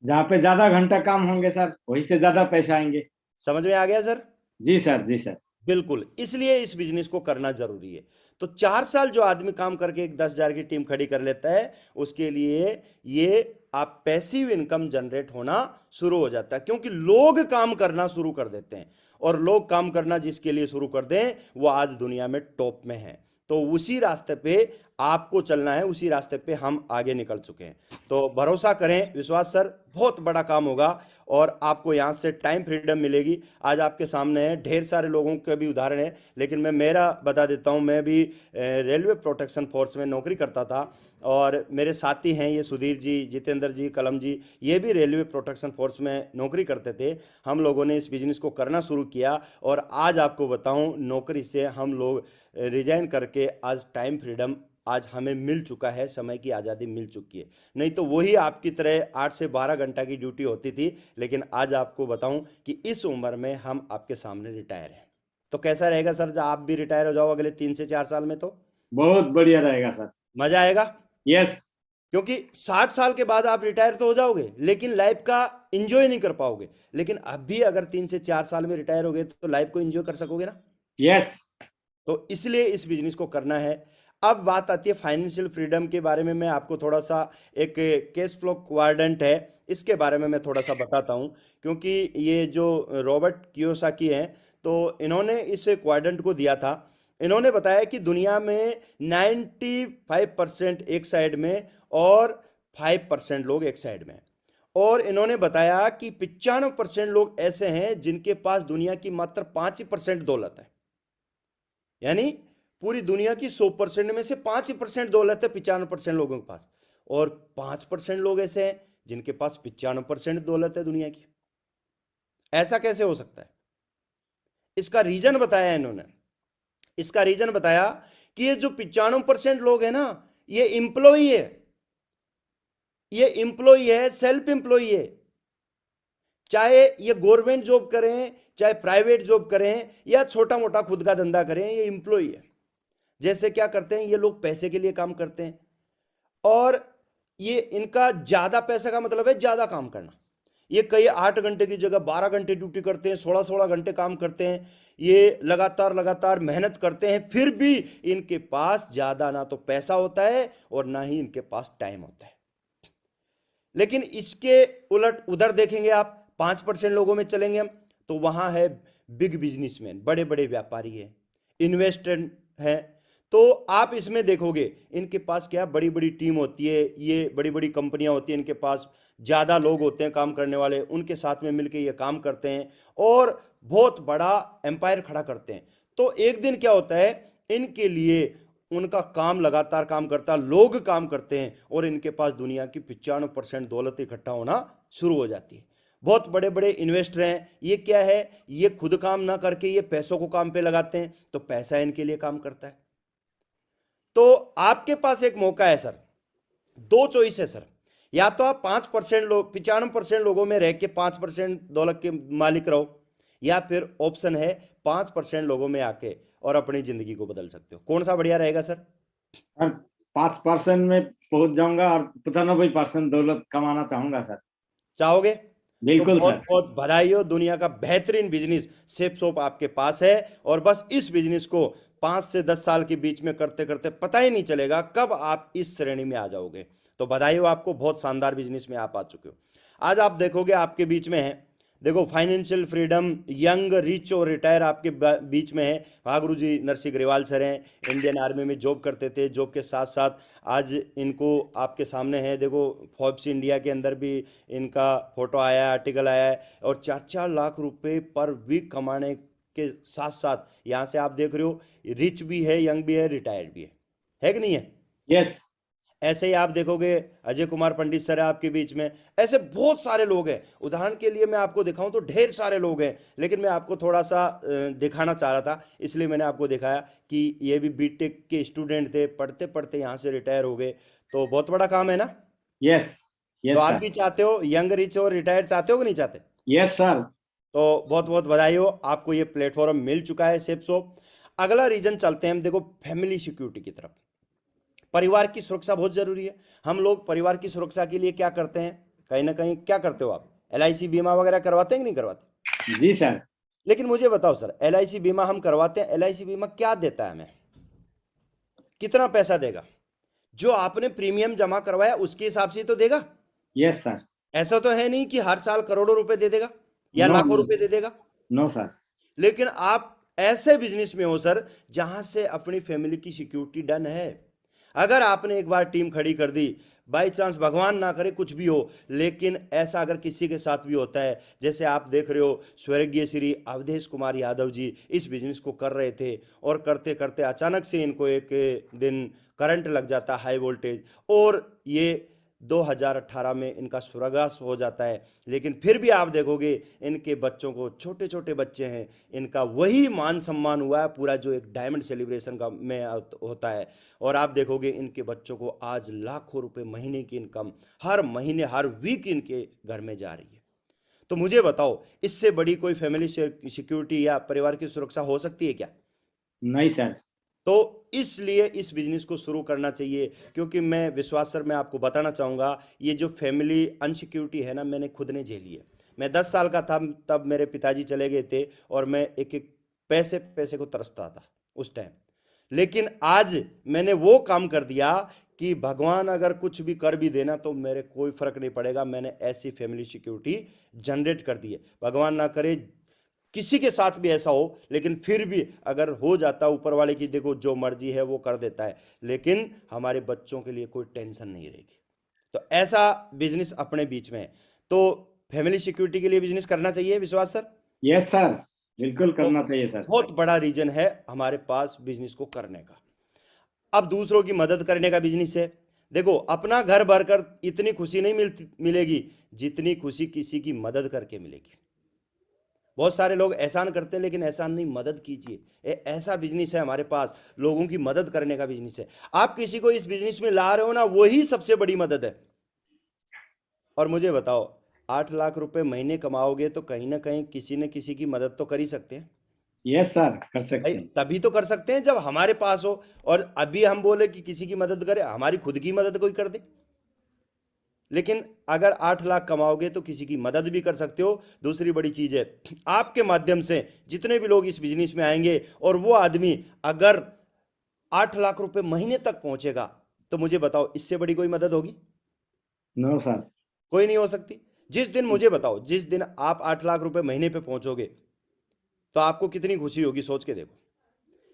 जहाँ पे ज्यादा घंटा काम होंगे सर, वहीं से ज्यादा पैसे आएंगे। समझ में आ गया सर? जी सर, जी सर। बिल्कुल, इसलिए इस बिजनेस को करना जरूरी है। तो 4 साल जो आदमी काम करके एक 10,000 की टीम खड़ी कर लेता है, उसके लिए ये आप पैसिव इनकम जनरेट होना शुरू हो जाता है, क्योंकि लोग काम करना शुरू कर देते हैं, और लोग काम करना जिसके लिए शुरू कर दें वो आज दुनिया में टॉप में है। तो उसी रास्ते पे आपको चलना है, उसी रास्ते पे हम आगे निकल चुके हैं। तो भरोसा करें, विश्वास सर, बहुत बड़ा काम होगा और आपको यहाँ से टाइम फ्रीडम मिलेगी। आज आपके सामने है, ढेर सारे लोगों के भी उदाहरण है, लेकिन मैं मेरा बता देता हूँ। मैं भी रेलवे प्रोटेक्शन फोर्स में नौकरी करता था, और मेरे साथी हैं ये सुधीर जी, जितेंद्र जी, कलम जी, ये भी रेलवे प्रोटेक्शन फोर्स में नौकरी करते थे। हम लोगों ने इस बिजनेस को करना शुरू किया, और आज आपको बताऊं, नौकरी से हम लोग रिजाइन करके आज टाइम फ्रीडम आज हमें मिल चुका है, समय की आज़ादी मिल चुकी है। नहीं तो वही आपकी तरह 8 से 12 घंटा की ड्यूटी होती थी। लेकिन आज आपको बताऊं कि इस उम्र में हम आपके सामने रिटायर हैं। तो कैसा रहेगा सर जब आप भी रिटायर हो जाओ अगले 3 से 4 साल में? तो बहुत बढ़िया रहेगा सर। मजा आएगा। यस। क्योंकि 60 साल के बाद आप रिटायर तो हो जाओगे, लेकिन लाइफ का एंजॉय नहीं कर पाओगे। लेकिन अब भी अगर 3 से 4 साल में रिटायर हो गए तो लाइफ को एंजॉय कर सकोगे ना। यस। तो इसलिए इस बिजनेस को करना है। अब बात आती है फाइनेंशियल फ्रीडम के बारे में। मैं आपको थोड़ा सा एक कैश फ्लो क्वाड्रेंट है, इसके बारे में मैं थोड़ा सा बताता हूं, क्योंकि ये जो रॉबर्ट कियोसाकी हैं, तो इन्होंने इस क्वाड्रेंट को दिया था। इन्होंने बताया कि दुनिया में 95% एक साइड में और 5% लोग एक साइड में। और इन्होंने बताया कि 95% लोग ऐसे हैं जिनके पास दुनिया की मात्र 5% दौलत है। यानी पूरी दुनिया की 100% में से 5% दौलत है 95% लोगों के पास, और 5% लोग ऐसे हैं जिनके पास 95% दौलत है दुनिया की। ऐसा कैसे हो सकता है? इसका रीजन बताया इन्होंने। इसका रीजन बताया कि ये जो 95% लोग हैं ना, ये एम्प्लॉई है, ये एम्प्लॉई है, सेल्फ एम्प्लॉई है। चाहे ये गवर्नमेंट जॉब करें, चाहे प्राइवेट जॉब करें, या छोटा मोटा खुद का धंधा करें, ये एम्प्लॉई है। जैसे क्या करते हैं ये लोग? पैसे के लिए काम करते हैं, और ये इनका ज्यादा पैसे का मतलब है ज्यादा काम करना। ये कई 8 घंटे की जगह 12 घंटे ड्यूटी करते हैं, 16-16 घंटे काम करते हैं। ये लगातार मेहनत करते हैं, फिर भी इनके पास ज्यादा ना तो पैसा होता है और ना ही इनके पास टाइम होता है। लेकिन इसके उलट उधर देखेंगे आप, 5% लोगों में चलेंगे हम, तो वहां है बिग बिजनेसमैन, बड़े बड़े व्यापारी है, इन्वेस्टर है। तो आप इसमें देखोगे इनके पास क्या बड़ी बड़ी टीम होती है, ये बड़ी बड़ी कंपनियां होती हैं, इनके पास ज्यादा लोग होते हैं काम करने वाले, उनके साथ में मिलकर ये काम करते हैं और बहुत बड़ा एम्पायर खड़ा करते हैं। तो एक दिन क्या होता है, इनके लिए उनका काम लगातार काम करता, लोग काम करते हैं, और इनके पास दुनिया की 95% दौलत इकट्ठा होना शुरू हो जाती है। बहुत बड़े बड़े इन्वेस्टर हैं, ये क्या है, ये खुद काम ना करके ये पैसों को काम पे लगाते हैं, तो पैसा इनके लिए काम करता है। तो आपके पास एक मौका है सर, 2 चॉइस है सर। या तो आप 5% लोग 95% लोगों में रह के 5% दौलत के मालिक रहो, या फिर ऑप्शन है 5% लोगों में आके और अपनी जिंदगी को बदल सकते हो। कौन सा बढ़िया रहेगा सर? सर 5% में पहुंच जाऊंगा और 95% दौलत कमाना चाहूंगा सर। चाहोगे? बिल्कुल तो बहुत सर। बहुत बधाई हो, दुनिया का बेहतरीन बिजनेस सेफ शॉप आपके पास है। और बस इस बिजनेस को 5 से 10 साल के बीच में करते करते पता ही नहीं चलेगा कब आप इस श्रेणी में आ जाओगे। तो बधाई हो आपको, बहुत शानदार बिजनेस में आप आ चुके हो। आज आप देखोगे आपके बीच में है, देखो फाइनेंशियल फ्रीडम, यंग, रिच और रिटायर आपके बीच में है। महागुरु जी नरसिंह ग्रेवाल सर हैं, इंडियन आर्मी में जॉब करते थे, जॉब के साथ साथ आज इनको आपके सामने है। देखो फोर्ब्स इंडिया के अंदर भी इनका फोटो आया है, आर्टिकल आया है, और 4-4 लाख रुपए पर वीक कमाने के साथ साथ यहाँ से आप देख रहे हो रिच भी है, यंग भी है, रिटायर्ड भी है कि नहीं है? यस। ऐसे ही आप देखोगे अजय कुमार पंडित सर है आपके बीच में, ऐसे बहुत सारे लोग हैं। उदाहरण के लिए मैं आपको दिखाऊं तो ढेर सारे लोग हैं, लेकिन मैं आपको थोड़ा सा दिखाना चाह रहा था, इसलिए मैंने आपको दिखाया कि ये भी बीटेक के स्टूडेंट थे, पढ़ते पढ़ते यहाँ से रिटायर हो गए। तो बहुत बड़ा काम है ना? यस। यस तो आप सर। भी चाहते हो यंग, रिच और रिटायर्ड चाहते हो कि नहीं चाहते? Yes sir. तो बहुत बहुत बधाई हो, आपको ये प्लेटफॉर्म मिल चुका है सेपसोप। अगला रीजन चलते हैं हम, देखो फैमिली सिक्योरिटी की तरफ। परिवार की सुरक्षा बहुत जरूरी है। हम लोग परिवार की सुरक्षा के लिए क्या करते हैं, कहीं ना कहीं क्या करते हो आप, LIC बीमा वगैरह करवाते हैं कि नहीं करवाते? जी सर। लेकिन मुझे बताओ सर, LIC बीमा हम करवाते हैं, LIC बीमा क्या देता है हमें, कितना पैसा देगा? जो आपने प्रीमियम जमा करवाया उसके हिसाब से तो देगा। Yes sir. ऐसा तो है नहीं कि हर साल करोड़ों रुपए दे देगा या नो, लाखों नो। रुपए दे देगा। No sir. लेकिन आप ऐसे बिजनेस में हो सर जहां से अपनी फैमिली की सिक्योरिटी डन है। अगर आपने एक बार टीम खड़ी कर दी, बाई चांस भगवान ना करे कुछ भी हो, लेकिन ऐसा अगर किसी के साथ भी होता है, जैसे आप देख रहे हो स्वर्गीय श्री अवधेश कुमार यादव जी इस बिजनेस को कर रहे थे और करते करते अचानक से इनको एक दिन करंट लग जाता, हाई वोल्टेज, और ये 2018 में इनका स्वर्गवास हो जाता है। लेकिन फिर भी आप देखोगे इनके बच्चों को, छोटे छोटे बच्चे हैं, इनका वही मान सम्मान हुआ है पूरा जो एक डायमंड सेलिब्रेशन का में होता है। और आप देखोगे इनके बच्चों को आज लाखों रुपए महीने की इनकम हर महीने हर वीक इनके घर में जा रही है। तो मुझे बताओ, इससे बड़ी कोई फैमिली सिक्योरिटी या परिवार की सुरक्षा हो सकती है क्या? नहीं सर। तो इसलिए इस बिजनेस को शुरू करना चाहिए, क्योंकि मैं विश्वास सर मैं आपको बताना चाहूँगा, ये जो फैमिली अनसिक्योरिटी है ना, मैंने खुद ने झेली है। मैं 10 साल का था तब मेरे पिताजी चले गए थे और मैं एक एक पैसे पैसे को तरसता था उस टाइम। लेकिन आज मैंने वो काम कर दिया कि भगवान अगर कुछ भी कर भी देना तो मेरे कोई फर्क नहीं पड़ेगा, मैंने ऐसी फैमिली सिक्योरिटी जनरेट कर दी है। भगवान ना करे किसी के साथ भी ऐसा हो, लेकिन फिर भी अगर हो जाता, ऊपर वाले की देखो जो मर्जी है वो कर देता है, लेकिन हमारे बच्चों के लिए कोई टेंशन नहीं रहेगी। तो ऐसा बिजनेस अपने बीच में है। तो फैमिली सिक्योरिटी के लिए बिजनेस करना चाहिए विश्वास सर? यस सर, बिल्कुल करना चाहिए सर। बहुत बड़ा रीजन है हमारे पास बिजनेस को करने का। अब दूसरों की मदद करने का बिजनेस है। देखो, अपना घर भरकर इतनी खुशी नहीं मिलेगी जितनी खुशी किसी की मदद करके मिलेगी। बहुत सारे लोग एहसान करते हैं, लेकिन एहसान नहीं, मदद कीजिए। ऐसा बिजनेस है हमारे पास, लोगों की मदद करने का बिजनेस है। आप किसी को इस बिजनेस में ला रहे हो ना, वही सबसे बड़ी मदद है। और मुझे बताओ, 8 लाख रुपए महीने कमाओगे तो कहीं ना कहीं किसी न किसी की मदद तो कर ही सकते हैं। यस सर, कर सकते भाई हैं। तभी तो कर सकते हैं जब हमारे पास हो। और अभी हम बोले कि किसी की मदद करे, हमारी खुद की मदद कोई कर दे। लेकिन अगर 8 लाख कमाओगे तो किसी की मदद भी कर सकते हो। दूसरी बड़ी चीज है, आपके माध्यम से जितने भी लोग इस बिजनेस में आएंगे और वो आदमी अगर 8 लाख रुपए महीने तक पहुंचेगा, तो मुझे बताओ इससे बड़ी कोई मदद होगी? No sir. कोई नहीं हो सकती। जिस दिन, मुझे बताओ, जिस दिन आप 8 लाख रुपए महीने पे पहुंचोगे तो आपको कितनी खुशी होगी, सोच के देखो।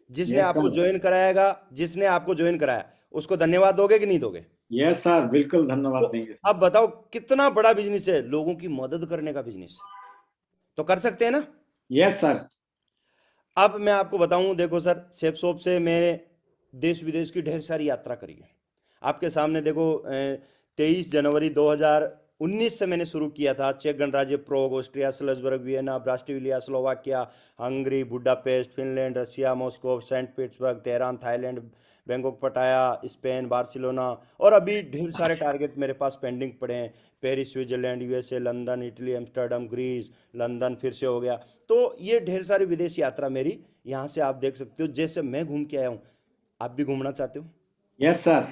जिसने यस आपको सर। ज्वाइन कराएगा, जिसने आपको ज्वाइन कराया, उसको धन्यवाद दोगे कि नहीं दोगे? यस सर, बिल्कुल धन्यवाद तो देंगे। अब बताओ कितना बड़ा बिजनेस है, लोगों की मदद करने का बिजनेस है। तो कर सकते हैं ना? Yes sir. अब मैं आपको बताऊं, देखो सर, सेपसोप से मैंने देश विदेश की ढेर सारी यात्रा करी है। आपके सामने देखो, 23 जनवरी 2019 से मैंने शुरू किया था। चेक गणराज्य, Prague, Austria, Salzburg, Vienna, Bratislava, Slovakia, Hungary, Budapest, Finland, Russia, Moscow, Saint Petersburg, Tehran, Thailand, Bangkok, Pattaya, Spain, Barcelona, और अभी ढेर सारे टारगेट मेरे पास पेंडिंग पड़े हैं। Paris, Switzerland, USA, London, Italy, Amsterdam, Greece, London फिर से हो गया। तो ये ढेर सारी विदेश यात्रा मेरी, यहाँ से आप देख सकते हो जैसे मैं घूम के आया हूँ। आप भी घूमना चाहते हो? यस सर,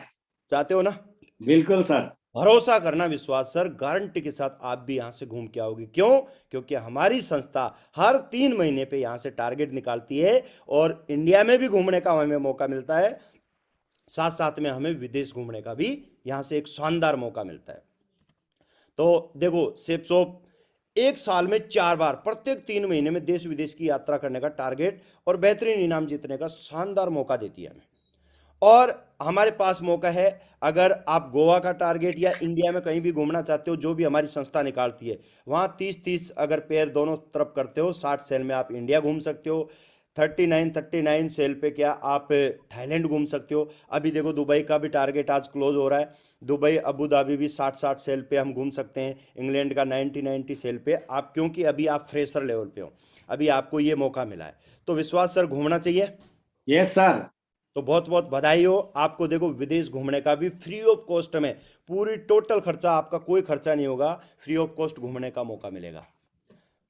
चाहते हो ना? बिल्कुल सर। भरोसा करना विश्वास सर, गारंटी के साथ आप भी यहाँ से घूम के आओगे। क्यों? क्योंकि हमारी संस्था हर 3 महीने पे यहाँ से टारगेट निकालती है और इंडिया में भी घूमने का हमें मौका मिलता है, साथ साथ में हमें विदेश घूमने का भी यहाँ से एक शानदार मौका मिलता है। तो देखो, सेपसोप एक साल में 4 बार प्रत्येक 3 महीने में देश विदेश की यात्रा करने का टारगेट और बेहतरीन इनाम जीतने का शानदार मौका देती है हमें। और हमारे पास मौका है, अगर आप गोवा का टारगेट या इंडिया में कहीं भी घूमना चाहते हो, जो भी हमारी संस्था निकालती है, वहां 30-30 अगर पेयर दोनों तरफ करते हो, 60 सेल में आप इंडिया घूम सकते हो। 39 सेल पे क्या आप थाईलैंड घूम सकते हो। अभी देखो दुबई का भी टारगेट आज क्लोज हो रहा है। दुबई अबू धाबी भी 60-60 सेल पे हम घूम सकते हैं। इंग्लैंड का 90-90 सेल पे आप, क्योंकि अभी आप फ्रेशर लेवल पे हो, अभी आपको ये मौका मिला है। तो विश्वास सर, घूमना चाहिए। Yes sir. तो बहुत बहुत बधाई हो आपको। देखो विदेश घूमने का भी फ्री ऑफ कॉस्ट में, पूरी टोटल खर्चा, आपका कोई खर्चा नहीं होगा, फ्री ऑफ कॉस्ट घूमने का मौका मिलेगा।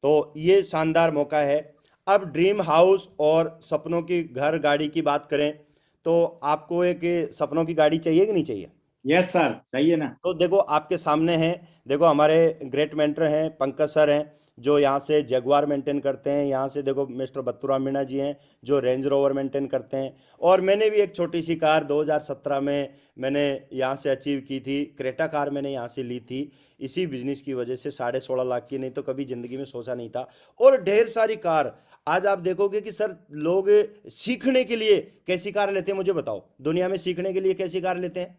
तो ये शानदार मौका है। अब ड्रीम हाउस और सपनों की घर गाड़ी की बात करें, तो आपको एक सपनों की गाड़ी चाहिए कि नहीं चाहिए? यस सर, चाहिए ना। तो देखो आपके सामने हैं, देखो हमारे ग्रेट मेंटर हैं, पंकज सर हैं, जो यहाँ से जगुआर मेंटेन करते हैं। यहाँ से देखो मिस्टर बत्तूरा मीणा जी हैं, जो रेंज रोवर मेंटेन करते हैं। और मैंने भी एक छोटी सी कार 2017 में मैंने यहाँ से अचीव की थी, क्रेटा कार मैंने यहाँ से ली थी, इसी बिजनेस की वजह से 16.5 लाख की, नहीं तो कभी ज़िंदगी में सोचा नहीं था। और ढेर सारी कार आज आप देखोगे कि सर लोग सीखने के लिए कैसी कार लेते हैं, मुझे बताओ, दुनिया में सीखने के लिए कैसी कार लेते हैं?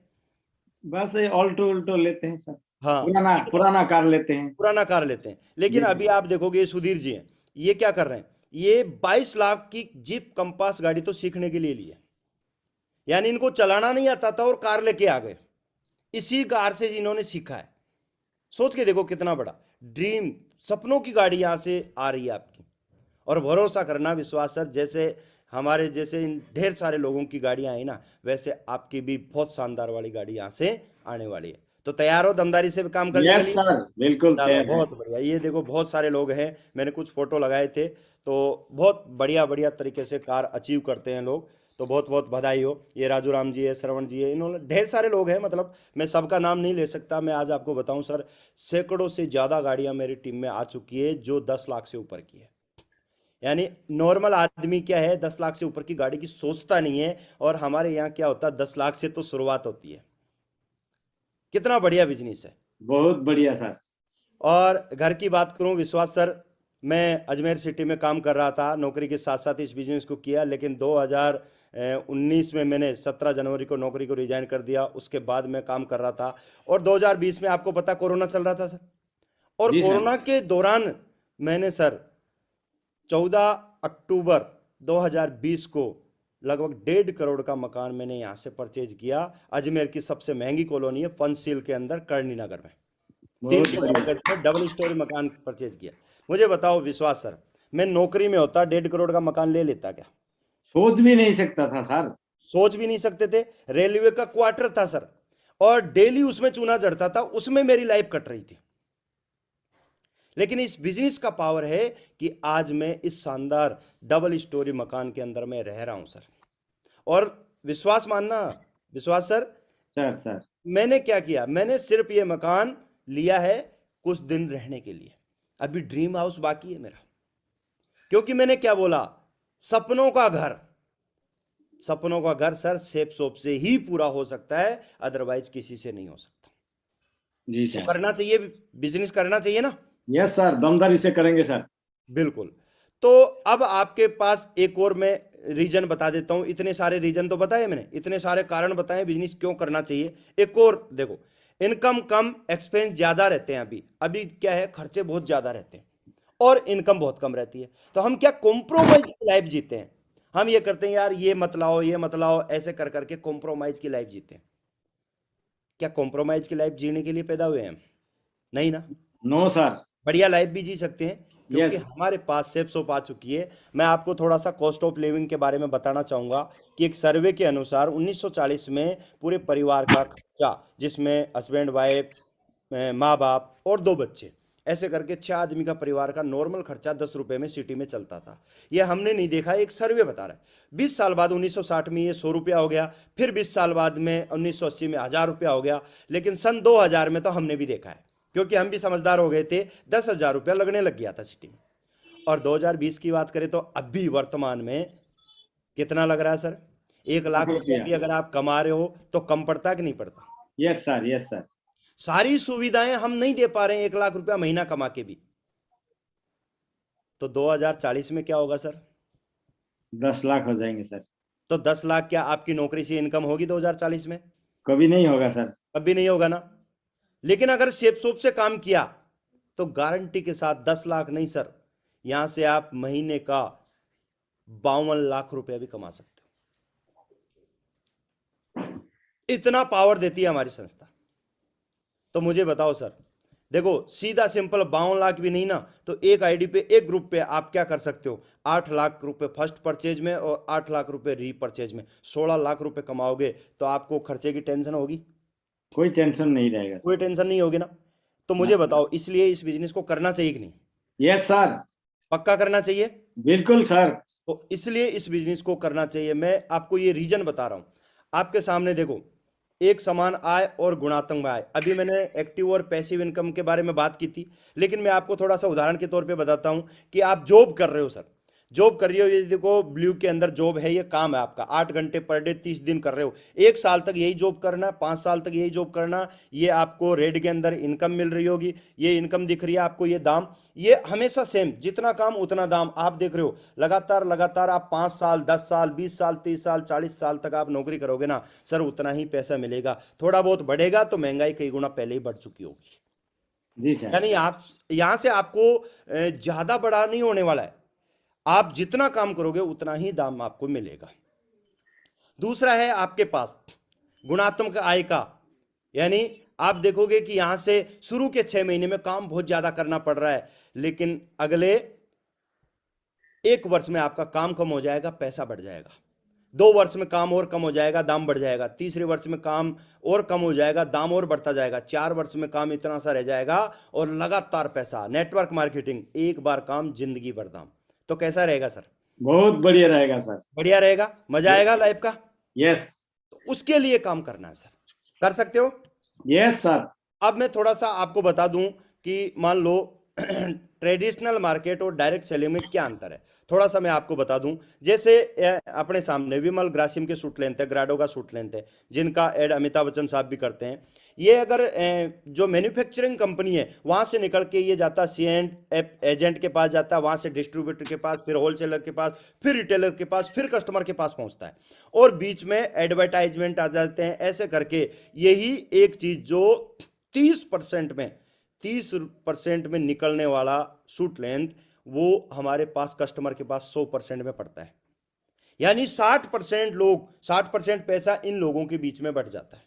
बस ऑल्टो उल्टो लेते हैं सर। हाँ, पुराना पुराना कार लेते हैं। पुराना कार लेते हैं। लेकिन जी। अभी आप देखोगे ये सुधीर जी हैं, ये क्या कर रहे हैं, ये 22 लाख की जीप कंपास गाड़ी तो सीखने के लिए ली है। यानी इनको चलाना नहीं आता था और कार लेके आ गए, इसी कार से इन्होंने सीखा है। सोच के देखो कितना बड़ा ड्रीम, सपनों की गाड़ी यहां से आ रही है आपकी। और भरोसा करना विश्वास सर, जैसे हमारे जैसे इन ढेर सारे लोगों की गाड़ियां आई ना, वैसे आपकी भी बहुत शानदार वाली गाड़ी यहां से आने वाली है। तो तैयार हो दमदारी से काम करने के यस लिए? सर, बिल्कुल चलो तैयार है। बहुत बढ़िया। ये देखो बहुत सारे लोग हैं, मैंने कुछ फोटो लगाए थे, तो बहुत बढ़िया बढ़िया तरीके से कार अचीव करते हैं लोग। तो बहुत बहुत बधाई हो। ये राजू राम जी है, श्रवण जी है, इन्होंने ढेर सारे लोग हैं, मतलब मैं सबका नाम नहीं ले सकता। मैं आज आपको बताऊं सर, सैकड़ों से ज़्यादा गाड़ियां मेरी टीम में आ चुकी है जो 10 लाख से ऊपर की है। यानी नॉर्मल आदमी क्या है, 10 लाख से ऊपर की गाड़ी की सोचता नहीं है, और हमारे यहाँ क्या होता है, 10 लाख से तो शुरुआत होती है। कितना बढ़िया बिजनेस है। बहुत बढ़िया सर। और घर की बात करूं विश्वास सर, मैं अजमेर सिटी में काम कर रहा था, नौकरी के साथ साथ इस बिजनेस को किया, लेकिन 2019 में मैंने 17 जनवरी को नौकरी को रिजाइन कर दिया। उसके बाद मैं काम कर रहा था, और 2020 में आपको पता कोरोना चल रहा था सर, और जी सर। कोरोना के दौरान मैंने सर 14 अक्टूबर 2020 को लगभग 1.5 करोड़ का मकान मैंने यहाँ से परचेज किया। अजमेर की सबसे महंगी कॉलोनी है पंचशील के अंदर, करणी नगर में, 300 गज में डबल स्टोरी मकान परचेज किया। मुझे बताओ विश्वास सर, मैं नौकरी में होता 1.5 करोड़ का मकान ले लेता क्या? सोच भी नहीं सकता था सर। सोच भी नहीं सकते थे। रेलवे का क्वार्टर था सर, और डेली उसमें चूना चढ़ता था, उसमें मेरी लाइफ कट रही थी। लेकिन इस बिजनेस का पावर है कि आज मैं इस शानदार डबल स्टोरी मकान के अंदर मैं रह रहा हूं सर। और विश्वास मानना विश्वास सर, सर मैंने क्या किया, मैंने सिर्फ ये मकान लिया है कुछ दिन रहने के लिए, अभी ड्रीम हाउस बाकी है मेरा। क्योंकि मैंने क्या बोला, सपनों का घर, सपनों का घर सर सेफ शॉप से ही पूरा हो सकता है, अदरवाइज किसी से नहीं हो सकता। जी तो सर। करना चाहिए, बिजनेस करना चाहिए ना। यस सर, दमदारी से करेंगे सर। बिल्कुल। तो अब आपके पास एक और मैं रीजन बता देता हूं। इतने सारे रीजन तो बताए मैंने, इतने सारे कारण बताए बिजनेस क्यों करना चाहिए। एक और देखो, इनकम कम, एक्सपेंस ज्यादा रहते हैं। अभी अभी क्या है, खर्चे बहुत ज्यादा रहते हैं और इनकम बहुत कम रहती है। तो हम क्या कॉम्प्रोमाइज की लाइफ जीते हैं। हम ये करते हैं यार ये मत लाओ, ये मत लाओ, ऐसे कर करके कॉम्प्रोमाइज की लाइफ जीते हैं। क्या कॉम्प्रोमाइज की लाइफ जीने के लिए पैदा हुए हैं हम? नहीं ना। No sir. बढ़िया लाइफ भी जी सकते हैं, क्योंकि Yes. हमारे पास सेफ शॉप आ चुकी है। मैं आपको थोड़ा सा कॉस्ट ऑफ लिविंग के बारे में बताना चाहूंगा कि एक सर्वे के अनुसार 1940 में पूरे परिवार का खर्चा, जिसमें हस्बैंड वाइफ, माँ बाप और 2 बच्चे, ऐसे करके 6 आदमी का परिवार का नॉर्मल खर्चा 10 रुपए में सिटी में चलता था। यह हमने नहीं देखा, एक सर्वे बता रहा है। 20 साल बाद 1960 में ये 100 रुपया हो गया, फिर 20 साल बाद में 1980 में 1000 रुपया हो गया, लेकिन सन 2000 में तो हमने भी देखा है, क्योंकि हम भी समझदार हो गए थे, 10,000 रुपया लगने लग गया था सिटी में। और 2020 की बात करें तो अभी वर्तमान में कितना लग रहा है सर? 1 लाख रुपया भी अगर आप कमा रहे हो तो कम पड़ता कि नहीं पड़ता? Yes sir, yes sir. सारी सुविधाएं हम नहीं दे पा रहे हैं 1 लाख रुपया महीना कमा के भी। तो 2040 में क्या होगा सर? 10 लाख हो जाएंगे सर। तो 10 लाख क्या आपकी नौकरी से इनकम होगी 2040 में? कभी नहीं होगा सर। कभी नहीं होगा ना। लेकिन अगर शेप सोप से काम किया तो गारंटी के साथ 10 लाख नहीं सर, यहां से आप महीने का 52 लाख रुपए भी कमा सकते हो। इतना पावर देती है हमारी संस्था। तो मुझे बताओ सर, देखो सीधा सिंपल 52 लाख भी नहीं ना, तो एक आईडी पे, एक ग्रुप पे आप क्या कर सकते हो, 8 लाख रुपए फर्स्ट परचेज में और 8 लाख रुपए रीपरचेज में, 16 लाख रुपए कमाओगे तो आपको खर्चे की टेंशन होगी? कोई टेंशन नहीं रहेगा। कोई टेंशन नहीं होगी ना। तो मुझे बताओ, इसलिए इस बिजनेस को करना चाहिए कि नहीं? Yes sir. पक्का करना चाहिए। बिल्कुल सर। तो इसलिए इस बिजनेस को करना चाहिए। मैं आपको ये रीजन बता रहा हूं। आपके सामने देखो, एक समान आय और गुणात्मक आय। अभी मैंने एक्टिव और पैसिव इनकम के बारे में बात की थी, लेकिन मैं आपको थोड़ा सा उदाहरण के तौर पे बताता हूं कि आप जॉब कर रहे हो सर, जॉब कर रही हो, ये देखो ब्लू के अंदर जॉब है, ये काम है आपका, 8 घंटे पर डे 30 दिन कर रहे हो, 1 साल तक यही जॉब करना, 5 साल तक यही जॉब करना, ये आपको रेड के अंदर इनकम मिल रही होगी, ये इनकम दिख रही है आपको, ये दाम, ये हमेशा सेम, जितना काम उतना दाम। आप देख रहे हो लगातार लगातार आप 5 साल 10 साल 20 साल 30 साल 40 साल तक आप नौकरी करोगे ना सर, उतना ही पैसा मिलेगा। थोड़ा बहुत बढ़ेगा तो महंगाई कई गुना पहले ही बढ़ चुकी होगी। जी सर। यानी आप यहां से आपको ज्यादा बड़ा नहीं होने वाला है, आप जितना काम करोगे उतना ही दाम आपको मिलेगा। दूसरा है आपके पास गुणात्मक आय का, यानी आप देखोगे कि यहां से शुरू के 6 महीने में काम बहुत ज्यादा करना पड़ रहा है, लेकिन अगले 1 वर्ष में आपका काम कम हो जाएगा, पैसा बढ़ जाएगा। 2 वर्ष में काम और कम हो जाएगा, दाम बढ़ जाएगा। तीसरे वर्ष में काम और कम हो जाएगा, दाम और बढ़ता जाएगा। 4 वर्ष में काम इतना सा रह जाएगा और लगातार पैसा। नेटवर्क मार्केटिंग, एक बार काम जिंदगी भर दाम। तो कैसा रहेगा सर? बहुत बढ़िया रहेगा सर। बढ़िया रहेगा, मजा आएगा लाइफ का। यस। तो उसके लिए काम करना है सर, कर सकते हो। Yes sir. अब मैं थोड़ा सा आपको बता दूं कि मान लो ट्रेडिशनल मार्केट और डायरेक्ट सेलिंग में क्या अंतर है, थोड़ा सा मैं आपको बता दूं। जैसे अपने सामने विमल ग्रासिम के सूट लेंथ है, ग्राडो का सूट लेंथ है, जिनका एड अमिताभ बच्चन साहब भी करते हैं। ये अगर जो मैन्युफैक्चरिंग कंपनी है वहां से निकल के ये जाता सी एंड एजेंट के पास जाता है, वहां से डिस्ट्रीब्यूटर के पास, फिर होलसेलर के पास, फिर रिटेलर के पास, फिर कस्टमर के पास पहुंचता है, और बीच में एडवर्टाइजमेंट आ जाते हैं। ऐसे करके यही एक चीज जो 30% में निकलने वाला सूट लेंथ, वो हमारे पास कस्टमर के पास 100% में पड़ता है। यानी 60% पैसा इन लोगों के बीच में बढ़ जाता है।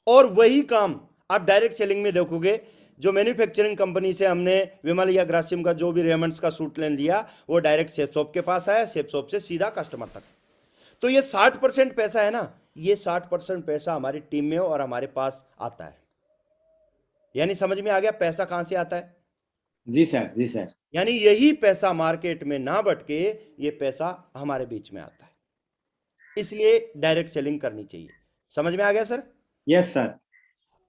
और वही काम आप डायरेक्ट सेलिंग में देखोगे, जो मैन्युफैक्चरिंग कंपनी से हमने विमल या ग्रासिम का जो भी रेमंड्स का सूट लेन लिया, वो डायरेक्ट शेप शॉप के पास आया, शेप शॉप से सीधा कस्टमर तक। तो ये 60% पैसा है ना, ये 60% पैसा हमारी टीम में और हमारे पास आता है। यानी समझ में आ गया पैसा कहां से आता है? जी सर। जी सर। यानी यही पैसा मार्केट में ना बढ़ के ये पैसा हमारे बीच में आता है, इसलिए डायरेक्ट सेलिंग करनी चाहिए। समझ में आ गया सर? Yes sir.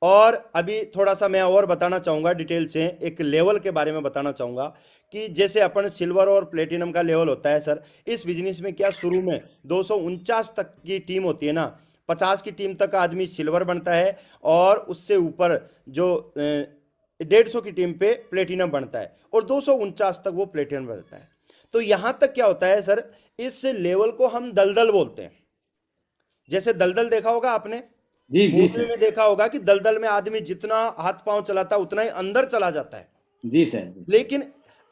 और अभी थोड़ा सा मैं और बताना चाहूंगा, डिटेल से एक लेवल के बारे में बताना चाहूंगा कि जैसे अपन सिल्वर और प्लेटिनम का लेवल होता है सर, इस बिजनेस में क्या शुरू में 249 तक की टीम होती है ना, 50 की टीम तक आदमी सिल्वर बनता है, और उससे ऊपर जो 150 की टीम पे प्लेटिनम बनता है, और 249 तक वो प्लेटिनम बनता है। तो यहां तक क्या होता है सर, इस लेवल को हम दलदल बोलते हैं। जैसे दलदल देखा होगा आपने, जी जी मूवी सर। में देखा होगा कि दलदल में आदमी जितना हाथ पांव चलाता है उतना ही अंदर चला जाता है। जी सर। लेकिन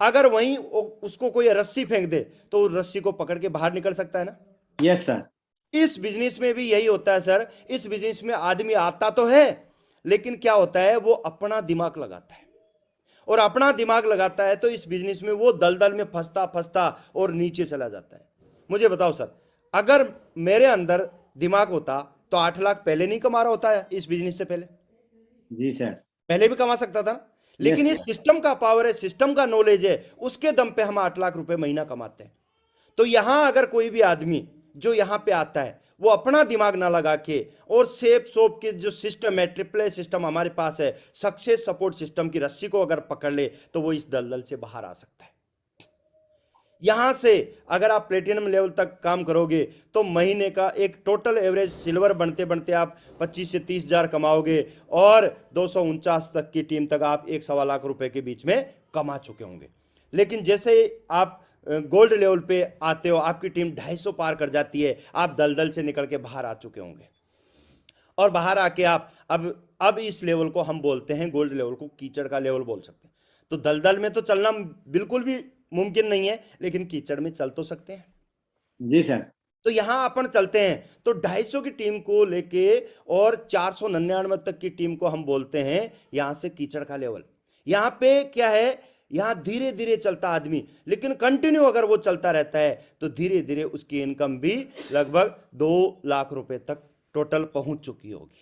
अगर वहीं उसको कोई रस्सी फेंक दे तो रस्सी को पकड़ के बाहर निकल सकता है ना। Yes sir. इस बिजनेस में भी यही होता है सर। इस बिजनेस में आदमी आता तो है, लेकिन क्या होता है, वो अपना दिमाग लगाता है, और अपना दिमाग लगाता है तो इस बिजनेस में वो दलदल में फंसता फंसता और नीचे चला जाता है। मुझे बताओ सर, अगर मेरे अंदर दिमाग होता तो 8 लाख पहले नहीं कमा रहा होता है इस बिजनेस से पहले? जी सर। पहले भी कमा सकता था ना। लेकिन इस सिस्टम का पावर है, सिस्टम का नॉलेज है, उसके दम पे हम 8 लाख रुपए महीना कमाते हैं। तो यहां अगर कोई भी आदमी जो यहां पे आता है वो अपना दिमाग ना लगा के, और सेप सोप के जो सिस्टम है, ट्रिपल सिस्टम हमारे पास है, सक्सेस सपोर्ट सिस्टम की रस्सी को अगर पकड़ ले तो वो इस दलदल से बाहर आ सकता है। यहां से अगर आप प्लेटिनम लेवल तक काम करोगे तो महीने का एक टोटल एवरेज सिल्वर बनते बनते आप 25 से 30 हजार कमाओगे, और 249 तक की टीम तक आप 1 सवा लाख रुपए के बीच में कमा चुके होंगे। लेकिन जैसे आप गोल्ड लेवल पे आते हो, आपकी टीम 250 पार कर जाती है, आप दलदल से निकल के बाहर आ चुके होंगे और बाहर आके आप अब इस लेवल को हम बोलते हैं, गोल्ड लेवल को कीचड़ का लेवल बोल सकते हैं। तो दलदल में तो चलना बिल्कुल भी मुमकिन नहीं है, लेकिन कीचड़ में चल तो सकते हैं। जी सर। तो यहां अपन चलते हैं, तो 250 की टीम को लेके और 499 तक की टीम को हम बोलते हैं यहां से कीचड़ का लेवल। यहां पे क्या है, यहां धीरे धीरे चलता आदमी, लेकिन कंटिन्यू अगर वो चलता रहता है तो धीरे धीरे उसकी इनकम भी लगभग 2 लाख रुपए तक टोटल पहुंच चुकी होगी।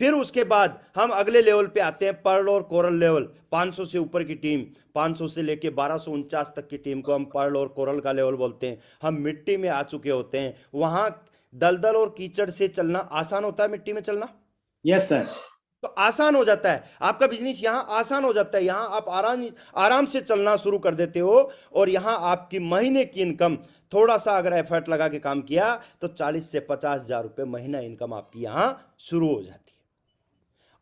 फिर उसके बाद हम अगले लेवल पे आते हैं, पर्ल और कोरल लेवल। 500 से ऊपर की टीम, 500 से लेके 1249 तक की टीम को हम पर्ल और कोरल का लेवल बोलते हैं। हम मिट्टी में आ चुके होते हैं, वहां दलदल और कीचड़ से चलना आसान होता है, मिट्टी में चलना। Yes sir. तो आसान हो जाता है आपका बिजनेस, यहां आसान हो जाता है, यहां आप आराम से चलना शुरू कर देते हो और यहां आपकी महीने की इनकम, थोड़ा सा अगर एफर्ट लगा के काम किया तो 40 से 50 हजार रुपए महीना इनकम आपकी यहां शुरू हो जाती है।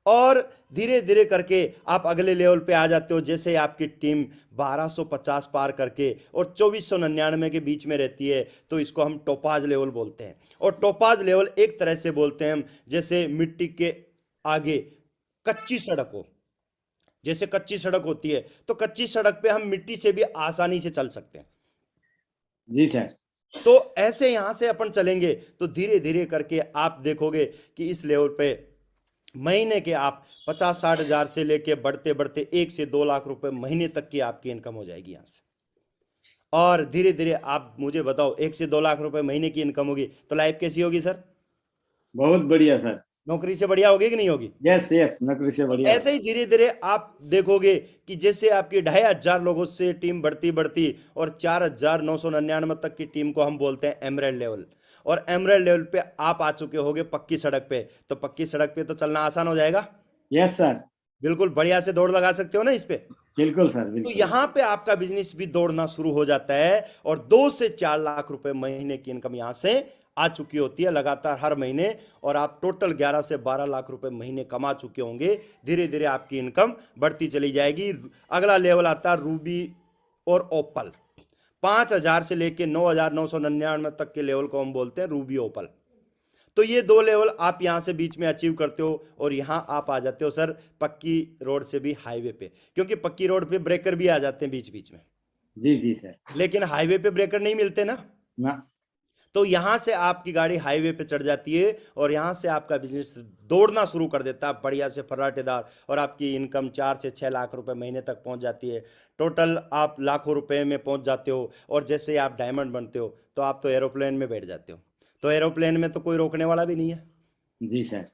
और धीरे धीरे करके आप अगले लेवल पे आ जाते हो। जैसे आपकी टीम 1250 पार करके और 2499 के बीच में रहती है, तो इसको हम टोपाज लेवल बोलते हैं। और टोपाज लेवल एक तरह से बोलते हैं हम, जैसे मिट्टी के आगे कच्ची सड़क हो, जैसे कच्ची सड़क होती है, तो कच्ची सड़क पे हम मिट्टी से भी आसानी से चल सकते हैं। जी सर। तो ऐसे यहां से अपन चलेंगे तो धीरे धीरे करके आप देखोगे कि इस लेवल पे महीने के आप 50-60 हजार से लेके बढ़ते बढ़ते 1 से 2 लाख रुपए महीने तक की आपकी इनकम हो जाएगी यहां से। और धीरे धीरे आप मुझे बताओ, 1 से 2 लाख रुपए महीने की इनकम होगी तो लाइफ कैसी होगी सर? बहुत बढ़िया सर। नौकरी से बढ़िया होगी कि नहीं होगी? यस यस, नौकरी से बढ़िया। ऐसे ही धीरे धीरे आप देखोगे कि जैसे आपकी 2500 लोगों से टीम बढ़ती बढ़ती और 4999 तक की टीम को हम बोलते हैं एमरेल्ड लेवल। और एमरेल्ड लेवल पे आप आ चुके होगे पक्की सड़क पे, तो पक्की सड़क पे तो चलना आसान हो जाएगा। Yes sir. बिल्कुल बढ़िया से दौड़ लगा सकते हो ना इस पे। बिल्कुल सर, तो बिल्कुल। यहाँ पे आपका बिजनेस भी दौड़ना शुरू हो जाता है और 2 से 4 लाख रुपए महीने की इनकम यहां से आ चुकी होती है लगातार हर महीने, और आप टोटल 11 से 12 लाख रुपए महीने कमा चुके होंगे। धीरे धीरे आपकी इनकम बढ़ती चली जाएगी। अगला लेवल आता है रूबी और ओपल। 5000 से लेके 9999 तक के लेवल को हम बोलते हैं रूबी ओपल। तो ये 2 लेवल आप यहां से बीच में अचीव करते हो और यहां आप आ जाते हो सर पक्की रोड से भी हाईवे पे, क्योंकि पक्की रोड पे ब्रेकर भी आ जाते हैं बीच बीच में। जी जी सर। लेकिन हाईवे पे ब्रेकर नहीं मिलते ना, तो यहां से आपकी गाड़ी हाईवे पे चढ़ जाती है और यहां से आपका बिजनेस दौड़ना शुरू कर देता है बढ़िया से फर्राटेदार, और आपकी इनकम 4 से 6 लाख रुपए महीने तक पहुंच जाती है। टोटल आप लाखों रुपए में पहुंच जाते हो। और जैसे आप डायमंड बनते हो तो आप तो एरोप्लेन में बैठ जाते हो, तो एरोप्लेन में तो कोई रोकने वाला भी नहीं है। जी सर।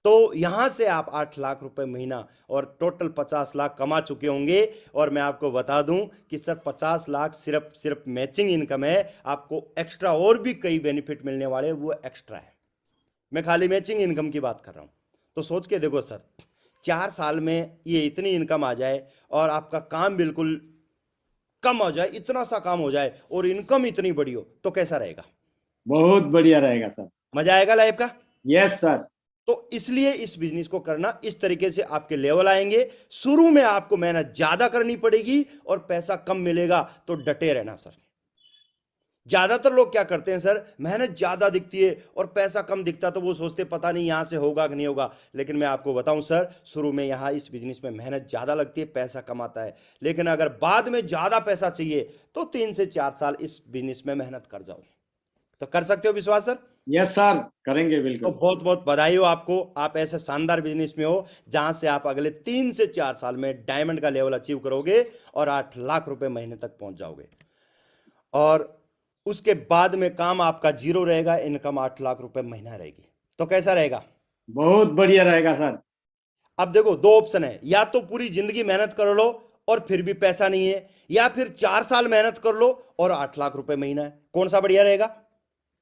तो यहां से आप 8 लाख रुपए महीना और टोटल 50 लाख कमा चुके होंगे। और मैं आपको बता दूं कि सर 50 लाख सिर्फ मैचिंग इनकम है, आपको एक्स्ट्रा और भी कई बेनिफिट मिलने वाले, वो एक्स्ट्रा है। मैं खाली मैचिंग इनकम की बात कर रहा हूं। तो सोच के देखो सर, 4 साल में ये इतनी इनकम आ जाए और आपका काम बिल्कुल कम हो जाए, इतना सा काम हो जाए और इनकम इतनी बड़ी हो, तो कैसा रहेगा? बहुत बढ़िया रहेगा सर। मजा आएगा लाइफ का। Yes sir. तो इसलिए इस बिजनेस को करना इस तरीके से आपके लेवल आएंगे। शुरू में आपको मेहनत ज्यादा करनी पड़ेगी और पैसा कम मिलेगा, तो डटे रहना सर। ज्यादातर लोग क्या करते हैं सर, मेहनत ज्यादा दिखती है और पैसा कम दिखता, तो वो सोचते पता नहीं यहां से होगा कि नहीं होगा। लेकिन मैं आपको बताऊं सर, शुरू में यहां इस बिजनेस में मेहनत ज्यादा लगती है, पैसा कमाता है। लेकिन अगर बाद में ज्यादा पैसा चाहिए तो 3 से 4 साल इस बिजनेस में मेहनत कर जाओ। तो कर सकते हो विश्वास सर? यस सर, करेंगे तो बिल्कुल। बहुत बहुत बधाई हो आपको, आप ऐसे शानदार बिजनेस में हो जहां से आप अगले 3 से 4 साल में डायमंड का लेवल अचीव करोगे और 8 लाख रुपए महीने तक पहुंच जाओगे। और उसके बाद में काम आपका जीरो रहेगा, इनकम 8 लाख रुपए महीना रहेगी। तो कैसा रहेगा? बहुत बढ़िया रहेगा सर। अब देखो 2 ऑप्शन है, या तो पूरी जिंदगी मेहनत कर लो और फिर भी पैसा नहीं है, या फिर 4 साल मेहनत कर लो और 8 लाख रुपए महीना है। कौन सा बढ़िया रहेगा?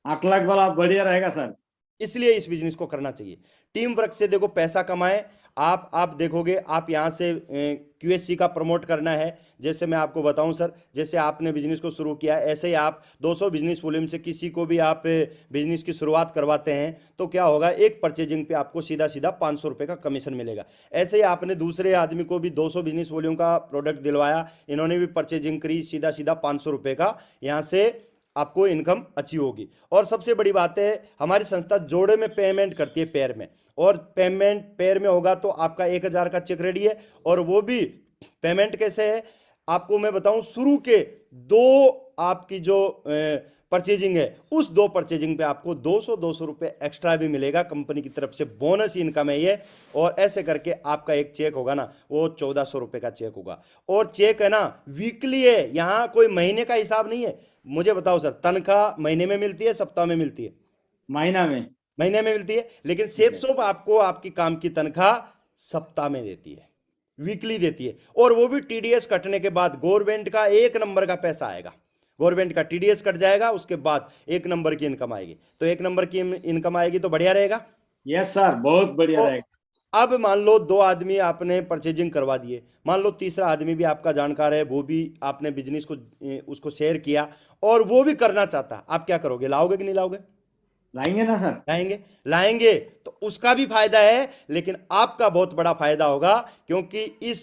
8 लाख वाला बढ़िया रहेगा सर। इसलिए इस बिजनेस को करना चाहिए। टीम वर्क से देखो पैसा कमाएं, आप देखोगे, आप यहाँ से QSC का प्रमोट करना है। जैसे मैं आपको बताऊं सर, जैसे आपने बिजनेस को शुरू किया ऐसे ही आप 200 बिजनेस वॉल्यूम से किसी को भी आप बिजनेस की शुरुआत करवाते हैं तो क्या होगा, एक परचेजिंग पे आपको सीधा सीधा 500 रुपये का कमीशन मिलेगा। ऐसे ही आपने दूसरे आदमी को भी 200 बिजनेस वॉल्यूम का प्रोडक्ट दिलवाया, इन्होंने भी परचेजिंग करी, सीधा सीधा 500 रुपये का यहाँ से आपको इनकम अचीव होगी। और सबसे बड़ी बात है, हमारी संस्था जोड़े में पेमेंट करती है, पैर में, और पेमेंट पैर में होगा तो आपका 1000 का चेक रेडी है। और वो भी पेमेंट कैसे है आपको मैं बताऊं, शुरू के 2 आपकी जो परचेजिंग है उस 2 परचेजिंग पे आपको 200 रुपये एक्स्ट्रा भी मिलेगा, कंपनी की तरफ से बोनस इनकम है ये। और ऐसे करके आपका एक चेक होगा ना, वो 1400 रुपये का चेक होगा। और चेक है ना वीकली है, यहाँ कोई महीने का हिसाब नहीं है। मुझे बताओ सर, तनख्वाह महीने में मिलती है, सप्ताह में मिलती है? महीने में मिलती है। लेकिन सेफसॉप आपको आपकी काम की तनख्वाह सप्ताह में देती है, वीकली देती है। और वो भी TDS कटने के बाद गवर्नमेंट का 1 नंबर का पैसा आएगा, गवर्नमेंट का TDS कट जाएगा, उसके बाद 1 नंबर की इनकम आएगी। तो 1 नंबर की इनकम आएगी तो बढ़िया रहेगा। यस सर, बहुत बढ़िया तो रहेगा। अब मान लो 2 आदमी आपने परचेजिंग करवा दिए, मान लो तीसरा आदमी भी आपका जानकार है, वो भी आपने बिजनेस को उसको शेयर किया और वो भी करना चाहता, आप क्या करोगे, लाओगे कि नहीं लाओगे? लाएंगे ना सर? लाएंगे तो उसका भी फायदा है, लेकिन आपका बहुत बड़ा फायदा होगा, क्योंकि इस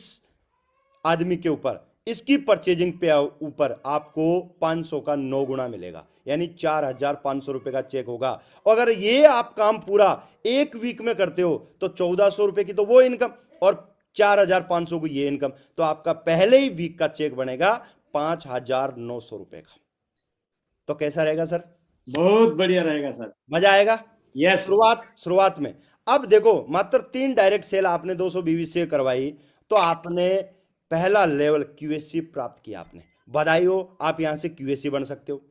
आदमी के ऊपर, इसकी परचेजिंग पे ऊपर आपको 500 का 9 गुना मिलेगा, यानी 4500 रुपए का चेक होगा। और अगर ये आप काम पूरा 1 वीक में करते हो तो 1400 रुपए की तो वो इनकम और 4500 की ये इनकम, तो आपका पहले ही वीक का चेक बनेगा 5900 रुपए का। तो कैसा रहेगा सर? बहुत बढ़िया रहेगा सर, मजा आएगा। यस। शुरुआत में अब देखो, मात्र 3 डायरेक्ट सेल आपने 220 से करवाई तो आपने पहला लेवल QSC प्राप्त किया। आपने बधाई हो, आप यहां से QSC बन सकते हो।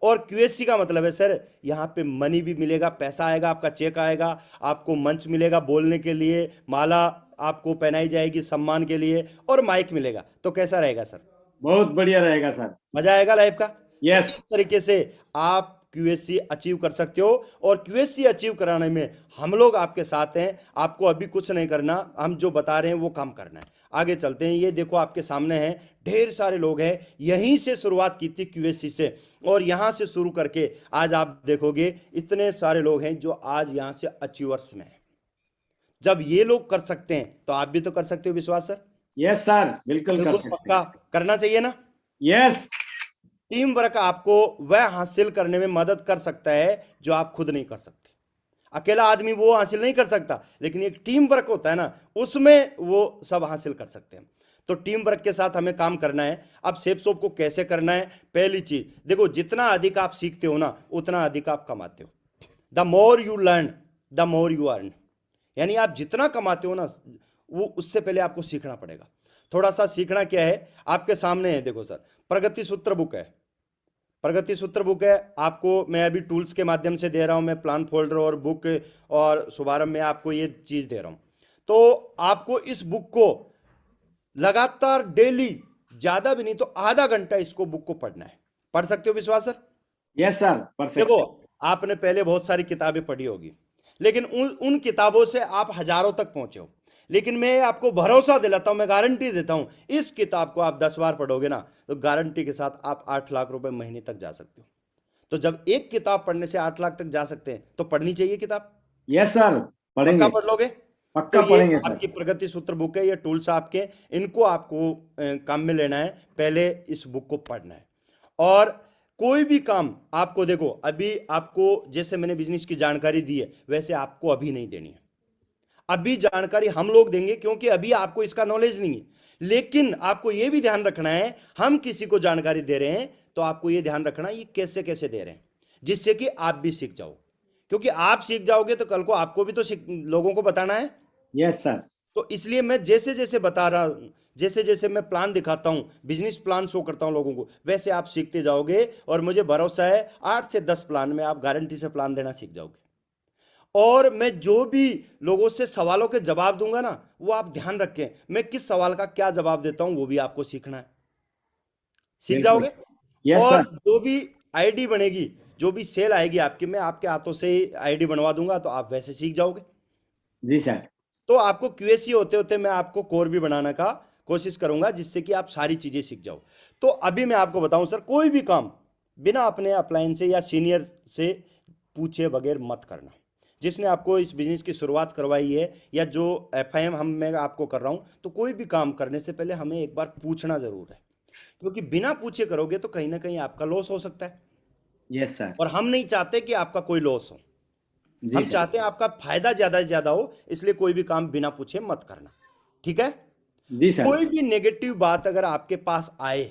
और QSC का मतलब है सर, यहां पे मनी भी मिलेगा, पैसा आएगा, आपका चेक आएगा, आपको मंच मिलेगा बोलने के लिए, माला आपको पहनाई जाएगी सम्मान के लिए, और माइक मिलेगा। तो कैसा रहेगा सर? बहुत बढ़िया रहेगा सर, मजा आएगा लाइफ का। यस। इस तरीके से आप QSC अचीव कर सकते हो, और QSC अचीव कराने में हम लोग आपके साथ हैं। आपको अभी कुछ नहीं करना, हम जो बता रहे हैं वो काम करना है। आगे चलते हैं। ये देखो आपके सामने हैं, ढेर सारे लोग हैं, यहीं से शुरुआत की थी QSC से, और यहां से शुरू करके आज आप देखोगे इतने सारे लोग हैं जो आज यहां से अचीवर्स में हैं। जब ये लोग कर सकते हैं तो आप भी तो कर सकते हो। विश्वास सर? यस सर, बिल्कुल कर सकते पक्का करना चाहिए ना? यस। टीम वर्क आपको वह हासिल करने में मदद कर सकता है जो आप खुद नहीं कर सकते। अकेला आदमी वो हासिल नहीं कर सकता, लेकिन एक टीम वर्क होता है ना, उसमें वो सब हासिल कर सकते हैं। तो टीम वर्क के साथ हमें काम करना है। अब सेफसॉप को कैसे करना है? पहली चीज देखो, जितना अधिक आप सीखते हो ना, उतना अधिक आप कमाते हो। The more you learn the more you earn, यानी आप जितना कमाते हो ना, वो उससे पहले आपको सीखना पड़ेगा। थोड़ा सा सीखना क्या है, आपके सामने है, देखो सर, प्रगति सूत्र बुक है। प्रगति सूत्र बुक है, आपको मैं अभी टूल्स के माध्यम से दे रहा हूं, मैं प्लान फोल्डर और बुक और शुभारंभ में आपको ये चीज दे रहा हूं। तो आपको इस बुक को लगातार डेली, ज्यादा भी नहीं तो आधा घंटा इसको बुक को पढ़ना है। पढ़ सकते हो विश्वास सर? यस सर, पढ़ सकते। देखो, आपने पहले बहुत सारी किताबें पढ़ी होगी, लेकिन उन किताबों से आप हजारों तक पहुंचे हो। लेकिन मैं आपको भरोसा दिलाता हूं, मैं गारंटी देता हूं, इस किताब को आप 10 बार पढ़ोगे ना, तो गारंटी के साथ आप 8 लाख रुपए महीने तक जा सकते हो। तो जब एक किताब पढ़ने से 8 लाख तक जा सकते हैं, तो पढ़नी चाहिए किताब। यस सर, पढ़ेंगे। पक्का पढ़ लोगे? पक्का तो पढ़ेंगे ये सर। आपकी प्रगति सूत्र बुक है, ये टूल्स आपके, इनको आपको काम में लेना है। पहले इस बुक को पढ़ना है। और कोई भी काम आपको, देखो अभी आपको जैसे मैंने बिजनेस की जानकारी दी है, वैसे आपको अभी नहीं देनी है। अभी जानकारी हम लोग देंगे, क्योंकि अभी आपको इसका नॉलेज नहीं है। लेकिन आपको यह भी ध्यान रखना है, हम किसी को जानकारी दे रहे हैं तो आपको यह ध्यान रखना है ये कैसे कैसे दे रहे हैं, जिससे कि आप भी सीख जाओ। क्योंकि आप सीख जाओगे तो कल को आपको भी तो लोगों को बताना है। Yes sir. तो इसलिए मैं जैसे जैसे बता रहा हूं, जैसे जैसे मैं प्लान दिखाता हूं, बिजनेस प्लान शो करता हूं लोगों को, वैसे आप सीखते जाओगे। और मुझे भरोसा है 8 से 10 प्लान में आप गारंटी से प्लान देना सीख जाओगे। और मैं जो भी लोगों से सवालों के जवाब दूंगा ना, वो आप ध्यान रखें, मैं किस सवाल का क्या जवाब देता हूं, वो भी आपको सीखना है। सीख जाओगे। यस और सर। जो भी आईडी बनेगी, जो भी सेल आएगी आपकी, मैं आपके हाथों से आईडी बनवा दूंगा, तो आप वैसे सीख जाओगे। जी सर। तो आपको क्यूएसी होते होते मैं आपको कोर भी बनाने का कोशिश करूंगा, जिससे कि आप सारी चीजें सीख जाओ। तो अभी मैं आपको बताऊं सर, कोई भी काम बिना अपने अपलाइन से या सीनियर से पूछे बगैर मत करना। जिसने आपको इस बिजनेस की शुरुआत करवाई है या जो एफआईएम मैं आपको कर रहा हूं, तो कोई भी काम करने से पहले हमें एक बार पूछना जरूर है, क्योंकि बिना पूछे करोगे तो कहीं ना कहीं आपका लॉस हो सकता है। Yes sir. और हम नहीं चाहते कि आपका कोई लॉस हो, जी हम सर। चाहते हैं आपका फायदा ज्यादा से ज्यादा हो। इसलिए कोई भी काम बिना पूछे मत करना, ठीक है। जी सर। कोई भी नेगेटिव बात अगर आपके पास आए,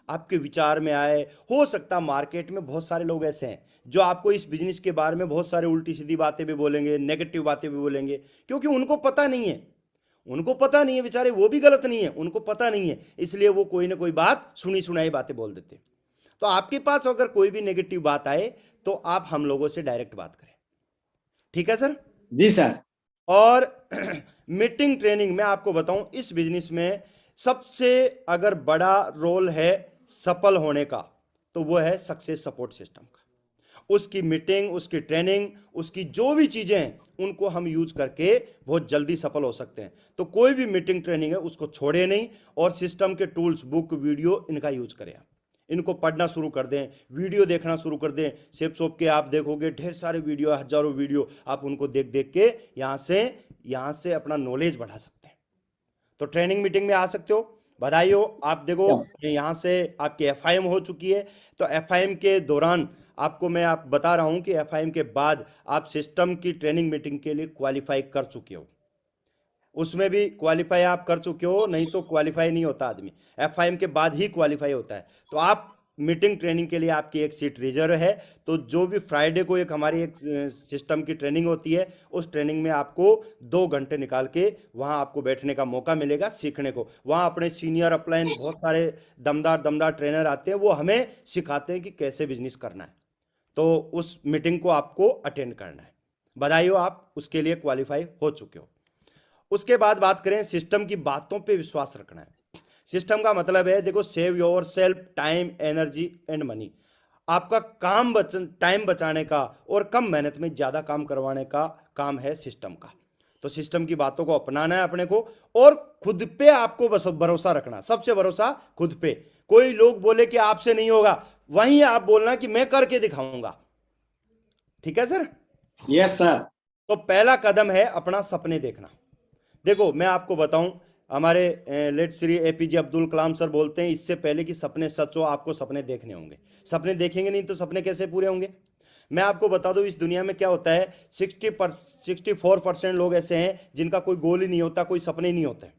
आपके विचार में आए, हो सकता मार्केट में बहुत सारे लोग ऐसे हैं जो आपको इस बिजनेस के बारे में बहुत सारे उल्टी सीधी बातें भी बोलेंगे, नेगेटिव बातें भी बोलेंगे, क्योंकि उनको पता नहीं है, उनको पता नहीं है बेचारे, वो भी गलत नहीं है, उनको पता नहीं है, इसलिए वो कोई ना कोई बात सुनी सुनाई बातें बोल देते। तो आपके पास अगर कोई भी नेगेटिव बात आए तो आप हम लोगों से डायरेक्ट बात करें, ठीक है सर। जी सर। और मीटिंग ट्रेनिंग में आपको बताऊं, इस बिजनेस में सबसे अगर बड़ा रोल है सफल होने का, तो वो है सक्सेस सपोर्ट सिस्टम का। उसकी मीटिंग, उसकी ट्रेनिंग, उसकी जो भी चीजें हैं, उनको हम यूज करके बहुत जल्दी सफल हो सकते हैं। तो कोई भी मीटिंग ट्रेनिंग है उसको छोड़े नहीं, और सिस्टम के टूल्स, बुक, वीडियो, इनका यूज करें आप। इनको पढ़ना शुरू कर दें, वीडियो देखना शुरू कर दें। सेपसोप के आप देखोगे ढेर सारे वीडियो, हजारों वीडियो, आप उनको देख देख के यहाँ से अपना नॉलेज बढ़ा सकते हैं। तो ट्रेनिंग मीटिंग में आ सकते हो, बधाई हो। आप देखो यहाँ से आपकी एफआईएम हो चुकी है, तो एफआईएम के दौरान आपको मैं बता रहा हूं कि एफआईएम के बाद आप सिस्टम की ट्रेनिंग मीटिंग के लिए क्वालिफाई कर चुके हो। उसमें भी क्वालिफाई आप कर चुके हो, नहीं तो क्वालिफाई नहीं होता आदमी, एफआईएम के बाद ही क्वालिफाई होता है। तो आप मीटिंग ट्रेनिंग के लिए आपकी एक सीट रिजर्व है। तो जो भी फ्राइडे को एक हमारी एक सिस्टम की ट्रेनिंग होती है, उस ट्रेनिंग में आपको 2 घंटे निकाल के वहां आपको बैठने का मौका मिलेगा सीखने को। वहां अपने सीनियर अपलाइन बहुत सारे दमदार ट्रेनर आते हैं, वो हमें सिखाते हैं कि कैसे बिजनेस करना है। तो उस मीटिंग को आपको अटेंड करना है, बधाई हो, आप उसके लिए क्वालिफाई हो चुके हो। उसके बाद बात करें, सिस्टम की बातों पे विश्वास रखना है। सिस्टम का मतलब है, देखो, save your self time, energy and money. आपका टाइम बचाने का और कम मेहनत में ज्यादा काम करवाने का काम है सिस्टम का। तो सिस्टम की बातों को अपनाना है अपने को, और खुद पे आपको बस भरोसा रखना, सबसे भरोसा खुद पे। कोई लोग बोले कि आपसे नहीं होगा, वहीं आप बोलना कि मैं करके दिखाऊंगा, ठीक है सर। Yes sir. तो पहला कदम है अपना सपने देखना। देखो मैं आपको बताऊं, हमारे late Shri APJ Abdul Kalam sir बोलते हैं, इससे पहले कि सपने सच हो, आपको सपने देखने होंगे। सपने देखेंगे नहीं तो सपने कैसे पूरे होंगे। मैं आपको बता दूं, इस दुनिया में क्या होता है, 64% लोग ऐसे हैं जिनका कोई गोल ही नहीं होता, कोई सपने नहीं होते।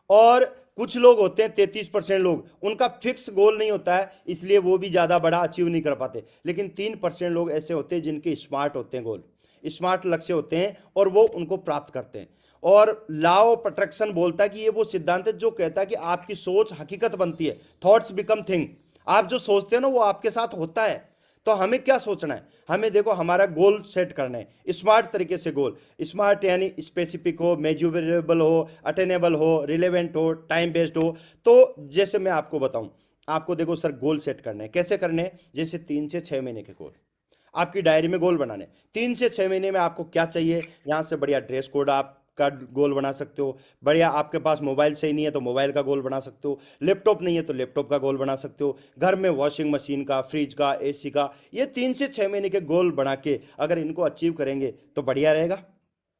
और कुछ लोग होते हैं 33% लोग, उनका फिक्स गोल नहीं होता है, इसलिए वो भी ज्यादा बड़ा अचीव नहीं कर पाते। लेकिन 3% लोग ऐसे होते हैं जिनके स्मार्ट होते हैं गोल, स्मार्ट लक्ष्य होते हैं, और वो उनको प्राप्त करते हैं। और लॉ ऑफ अट्रैक्शन बोलता है कि ये वो सिद्धांत है जो कहता है कि आपकी सोच हकीकत बनती है, थॉट्स बिकम थिंग। आप जो सोचते हो ना वो आपके साथ होता है। तो हमें क्या सोचना है, हमें देखो हमारा गोल सेट करना है स्मार्ट तरीके से। गोल स्मार्ट यानी स्पेसिफिक हो, मेजरेबल हो, अटेनेबल हो, रिलेवेंट हो, टाइम बेस्ड हो। तो जैसे मैं आपको बताऊं, आपको देखो सर गोल सेट करने हैं, कैसे करने हैं, जैसे 3 से 6 महीने के गोल आपकी डायरी में गोल बनाने। 3 से 6 महीने में आपको क्या चाहिए, यहां से बढ़िया ड्रेस कोड आप का गोल बना सकते हो, बढ़िया आपके पास मोबाइल सही नहीं है तो मोबाइल का गोल बना सकते हो, लैपटॉप नहीं है तो लैपटॉप का गोल बना सकते हो, घर में वॉशिंग मशीन का, फ्रिज का, एसी का। ये 3 से 6 महीने के गोल बना के अगर इनको अचीव करेंगे तो बढ़िया रहेगा।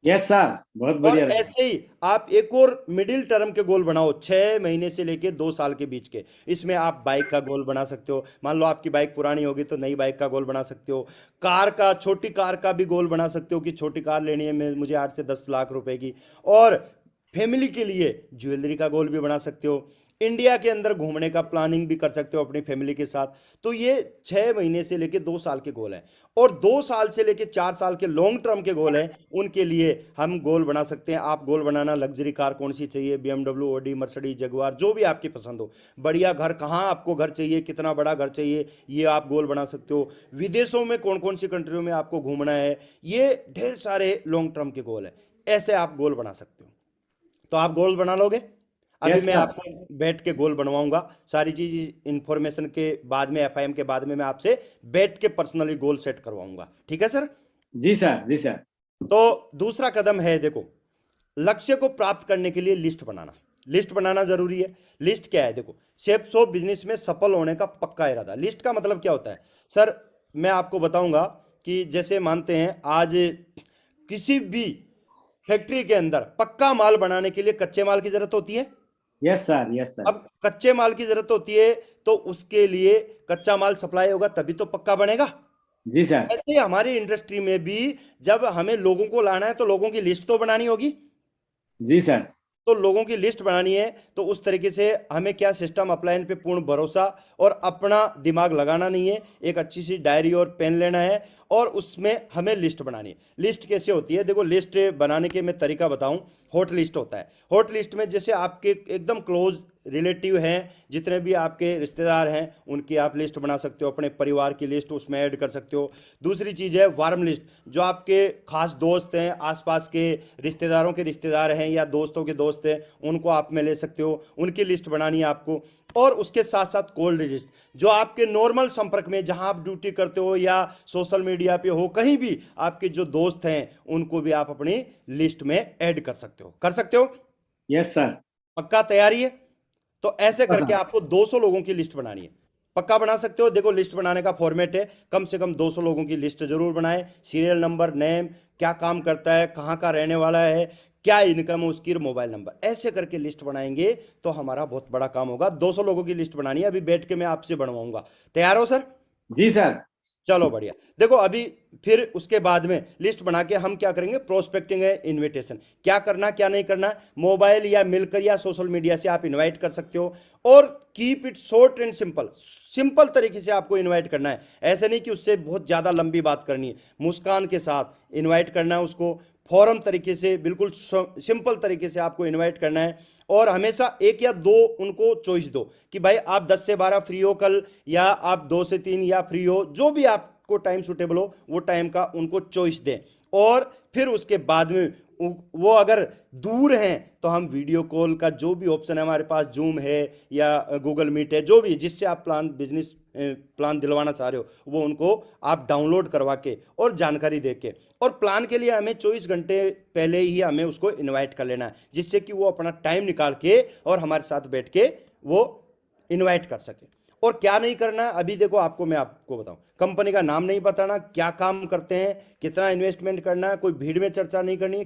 यस सर, बहुत और बढ़िया रहेगा। ऐसे ही आप एक और मिडिल टर्म के गोल बनाओ, 6 महीने से लेके 2 साल के बीच के। इसमें आप बाइक का गोल बना सकते हो, मान लो आपकी बाइक पुरानी होगी तो नई बाइक का गोल बना सकते हो। कार का, छोटी कार का भी गोल बना सकते हो कि छोटी कार लेनी है मुझे 8 से 10 लाख रुपए की। और फैमिली के लिए ज्वेलरी का गोल भी बना सकते हो। इंडिया के अंदर घूमने का प्लानिंग भी कर सकते हो अपनी फैमिली के साथ। तो ये 6 महीने से लेके 2 साल के गोल हैं। और 2 साल से लेके 4 साल के लॉन्ग टर्म के गोल हैं, उनके लिए हम गोल बना सकते हैं। आप गोल बनाना, लग्जरी कार कौन सी चाहिए, BMW, ऑडी, मर्सिडीज, जगुआर, जो भी आपकी पसंद हो। बढ़िया घर, कहाँ आपको घर चाहिए, कितना बड़ा घर चाहिए, ये आप गोल बना सकते हो। विदेशों में कौन कौन सी कंट्रियों में आपको घूमना है, ये ढेर सारे लॉन्ग टर्म के गोल हैं। ऐसे आप गोल बना सकते हो। तो आप गोल बना लोगे। अभी Yes, मैं sir. आपको बैठ के गोल बनवाऊंगा, सारी चीज इंफॉर्मेशन के बाद में, एफआईएम के बाद में मैं आपसे बैठ के पर्सनली गोल सेट करवाऊंगा, ठीक है सर। जी सर, जी सर। तो दूसरा कदम है, देखो लक्ष्य को प्राप्त करने के लिए लिस्ट बनाना जरूरी है। लिस्ट क्या है? देखो, शेप्स ऑफ बिजनेस में सफल होने का पक्का इरादा। लिस्ट का मतलब क्या होता है सर? मैं आपको बताऊंगा कि जैसे मानते हैं आज किसी भी फैक्ट्री के अंदर पक्का माल बनाने के लिए कच्चे माल की जरूरत होती है। Yes sir, yes sir. अब कच्चे माल की जरूरत होती है तो उसके लिए कच्चा माल सप्लाई होगा तभी तो पक्का बनेगा। जी सर। ऐसे ही हमारी इंडस्ट्री में भी जब हमें लोगों को लाना है तो लोगों की लिस्ट तो बनानी होगी। जी सर। तो लोगों की लिस्ट बनानी है तो उस तरीके से हमें क्या सिस्टम अपलाइन पे पूर्ण भरोसा और अपना दिमाग लगाना नहीं है। एक अच्छी सी डायरी और पेन लेना है और उसमें हमें लिस्ट बनानी है। लिस्ट कैसे होती है? देखो, लिस्ट बनाने के मैं तरीका बताऊं। हॉट लिस्ट होता है। हॉट लिस्ट में जैसे आपके एकदम क्लोज रिलेटिव हैं, जितने भी आपके रिश्तेदार हैं, उनकी आप लिस्ट बना सकते हो। अपने परिवार की लिस्ट उसमें ऐड कर सकते हो। दूसरी चीज़ है वार्म लिस्ट, जो आपके खास दोस्त हैं, आसपास के रिश्तेदारों के रिश्तेदार हैं या दोस्तों के दोस्त हैं, उनको आप में ले सकते हो। उनकी लिस्ट बनानी है आपको। और उसके साथ साथ कोल्ड लिस्ट, जो आपके नॉर्मल संपर्क में, जहां आप ड्यूटी करते हो या सोशल मीडिया पे हो, कहीं भी आपके जो दोस्त हैं उनको भी आप अपनी लिस्ट में ऐड कर सकते हो। Yes sir. पक्का तैयारी है? तो ऐसे हाँ, करके हाँ। आपको 200 लोगों की लिस्ट बनानी है। पक्का बना सकते हो। देखो, लिस्ट बनाने का फॉर्मेट है, कम से कम 200 लोगों की लिस्ट जरूर बनाएं। सीरियल नंबर, नेम, क्या काम करता है, कहाँ का रहने वाला है, क्या इनकम है उसकी, मोबाइल नंबर, ऐसे करके लिस्ट बनाएंगे तो हमारा बहुत बड़ा काम होगा। 200 लोगों की लिस्ट बनानी है। अभी बैठ के मैं आपसे बनवाऊंगा। तैयार हो सर? जी सर। चलो बढ़िया। देखो, अभी फिर उसके बाद में लिस्ट बना के हम क्या करेंगे? प्रोस्पेक्टिंग है, इनविटेशन, क्या करना क्या नहीं करना। मोबाइल या मिलकर या सोशल मीडिया से आप इनवाइट कर सकते हो। और keep it short and simple तरीके से आपको इनवाइट करना है। ऐसे नहीं कि उससे बहुत ज्यादा लंबी बात करनी है। मुस्कान के साथ इनवाइट करना है उसको, फॉरम तरीके से, बिल्कुल सिंपल तरीके से आपको इनवाइट करना है। और हमेशा 1 या 2 उनको चॉइस दो कि भाई आप 10 से 12 फ्री हो कल, या आप 2 से 3 या फ्री हो, जो भी आपको टाइम सूटेबल हो वो टाइम का उनको चॉइस दें। और फिर उसके बाद में वो अगर दूर हैं तो हम वीडियो कॉल का जो भी ऑप्शन है हमारे पास, जूम है या गूगल मीट है, जो भी जिससे आप बिजनेस प्लान दिलवाना चाह रहे हो, वो उनको आप डाउनलोड करवा के और जानकारी दे के, और प्लान के लिए हमें 24 घंटे पहले ही हमें उसको इनवाइट कर लेना है, जिससे कि वो अपना टाइम निकाल के और हमारे साथ बैठ के वो इनवाइट कर सके। और क्या नहीं करना है, अभी देखो मैं आपको बताऊं। कंपनी का नाम नहीं बताना, क्या काम करते हैं, कितना इन्वेस्टमेंट करना है, कोई भीड़ में चर्चा नहीं करनी है।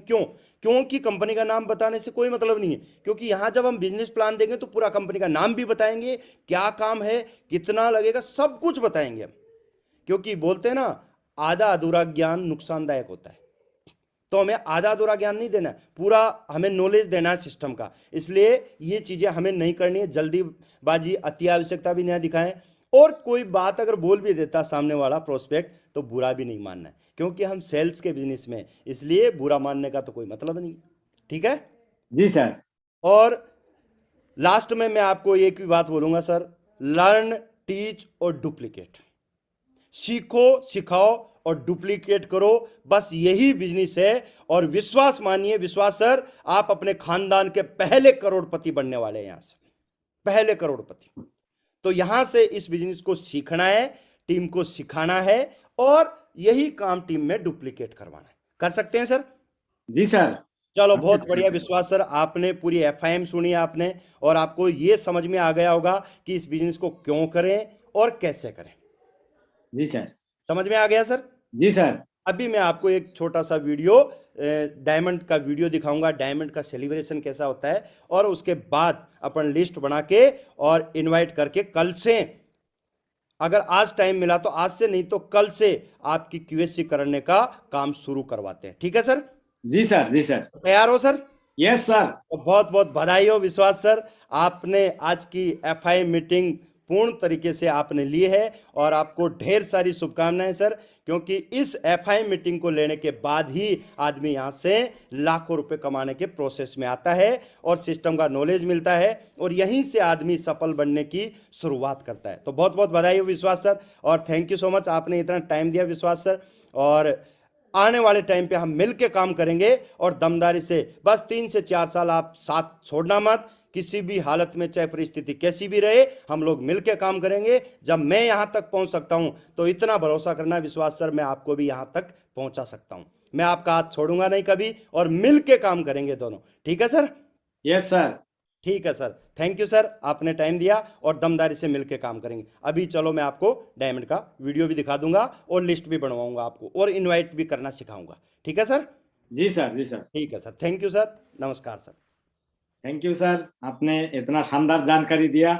क्योंकि कंपनी का नाम बताने से कोई मतलब नहीं है। क्योंकि यहां जब हम बिजनेस प्लान देंगे तो पूरा कंपनी का नाम भी बताएंगे, क्या काम है, कितना लगेगा, सब कुछ बताएंगे हम। क्योंकि बोलते हैं ना, आधा अधूरा ज्ञान नुकसानदायक होता है। तो हमें आधा अधूरा ज्ञान नहीं देना है, पूरा हमें नॉलेज देना है सिस्टम का। इसलिए ये चीजें हमें नहीं करनी है। जल्दीबाजी, अति आवश्यकता भी नहीं दिखाएं। और कोई बात अगर बोल भी देता सामने वाला प्रोस्पेक्ट तो बुरा भी नहीं मानना है, क्योंकि हम सेल्स के बिजनेस में, इसलिए बुरा मानने का तो कोई मतलब नहीं। ठीक है जी सर। और लास्ट में मैं आपको एक भी बात बोलूंगा सर, लर्न, टीच और डुप्लीकेट। सीखो, सिखाओ और डुप्लीकेट करो, बस यही बिजनेस है। और विश्वास मानिए, विश्वास सर, आप अपने खानदान के पहले करोड़पति बनने वाले हैं। यहां से पहले करोड़पति। तो यहां से इस बिजनेस को सीखना है, टीम को सिखाना है और यही काम टीम में डुप्लीकेट करवाना है। कर सकते हैं सर? जी सर। चलो बहुत बढ़िया विश्वास सर, आपने पूरी एफआईएम सुनी आपने, और आपको यह समझ में आ गया होगा कि इस बिजनेस को क्यों करें और कैसे करें। जी सर। समझ में आ गया सर? जी सर। अभी मैं आपको एक छोटा सा वीडियो, डायमंड का वीडियो दिखाऊंगा, डायमंड का सेलिब्रेशन कैसा होता है। और उसके बाद अपन लिस्ट बना के और इनवाइट करके कल से, अगर आज टाइम मिला तो आज से, नहीं तो कल से आपकी क्यूएससी करने का काम शुरू करवाते हैं। ठीक है सर? जी सर। जी सर। तैयार हो सर? Yes sir. तो बहुत बहुत बधाई हो विश्वास सर, आपने आज की एफआई मीटिंग पूर्ण तरीके से आपने ली है। और आपको ढेर सारी शुभकामनाएं सर, क्योंकि इस एफआई मीटिंग को लेने के बाद ही आदमी यहां से लाखों रुपए कमाने के प्रोसेस में आता है और सिस्टम का नॉलेज मिलता है, और यहीं से आदमी सफल बनने की शुरुआत करता है। तो बहुत बहुत बधाई हो विश्वास सर, और थैंक यू सो मच, आपने इतना टाइम दिया विश्वास सर। और आने वाले टाइम पे हम मिलके काम करेंगे और दमदारी से। बस 3 से 4 साल आप साथ छोड़ना मत, किसी भी हालत में, चाहे परिस्थिति कैसी भी रहे, हम लोग मिलके काम करेंगे। जब मैं यहां तक पहुंच सकता हूं तो इतना भरोसा करना विश्वास सर, मैं आपको भी यहां तक पहुंचा सकता हूं। मैं आपका हाथ छोड़ूंगा नहीं कभी, और मिल के काम करेंगे दोनों। ठीक है सर? Yes sir. ठीक है सर, थैंक यू सर, आपने टाइम दिया, और दमदारी से मिलके काम करेंगे। अभी चलो मैं आपको डायमंड का वीडियो भी दिखा दूंगा, और लिस्ट भी बनवाऊंगा आपको, और इनवाइट भी करना सिखाऊंगा। ठीक है सर? जी सर, जी सर। ठीक है सर, थैंक यू सर, नमस्कार सर। थैंक यू सर, आपने इतना शानदार जानकारी दिया,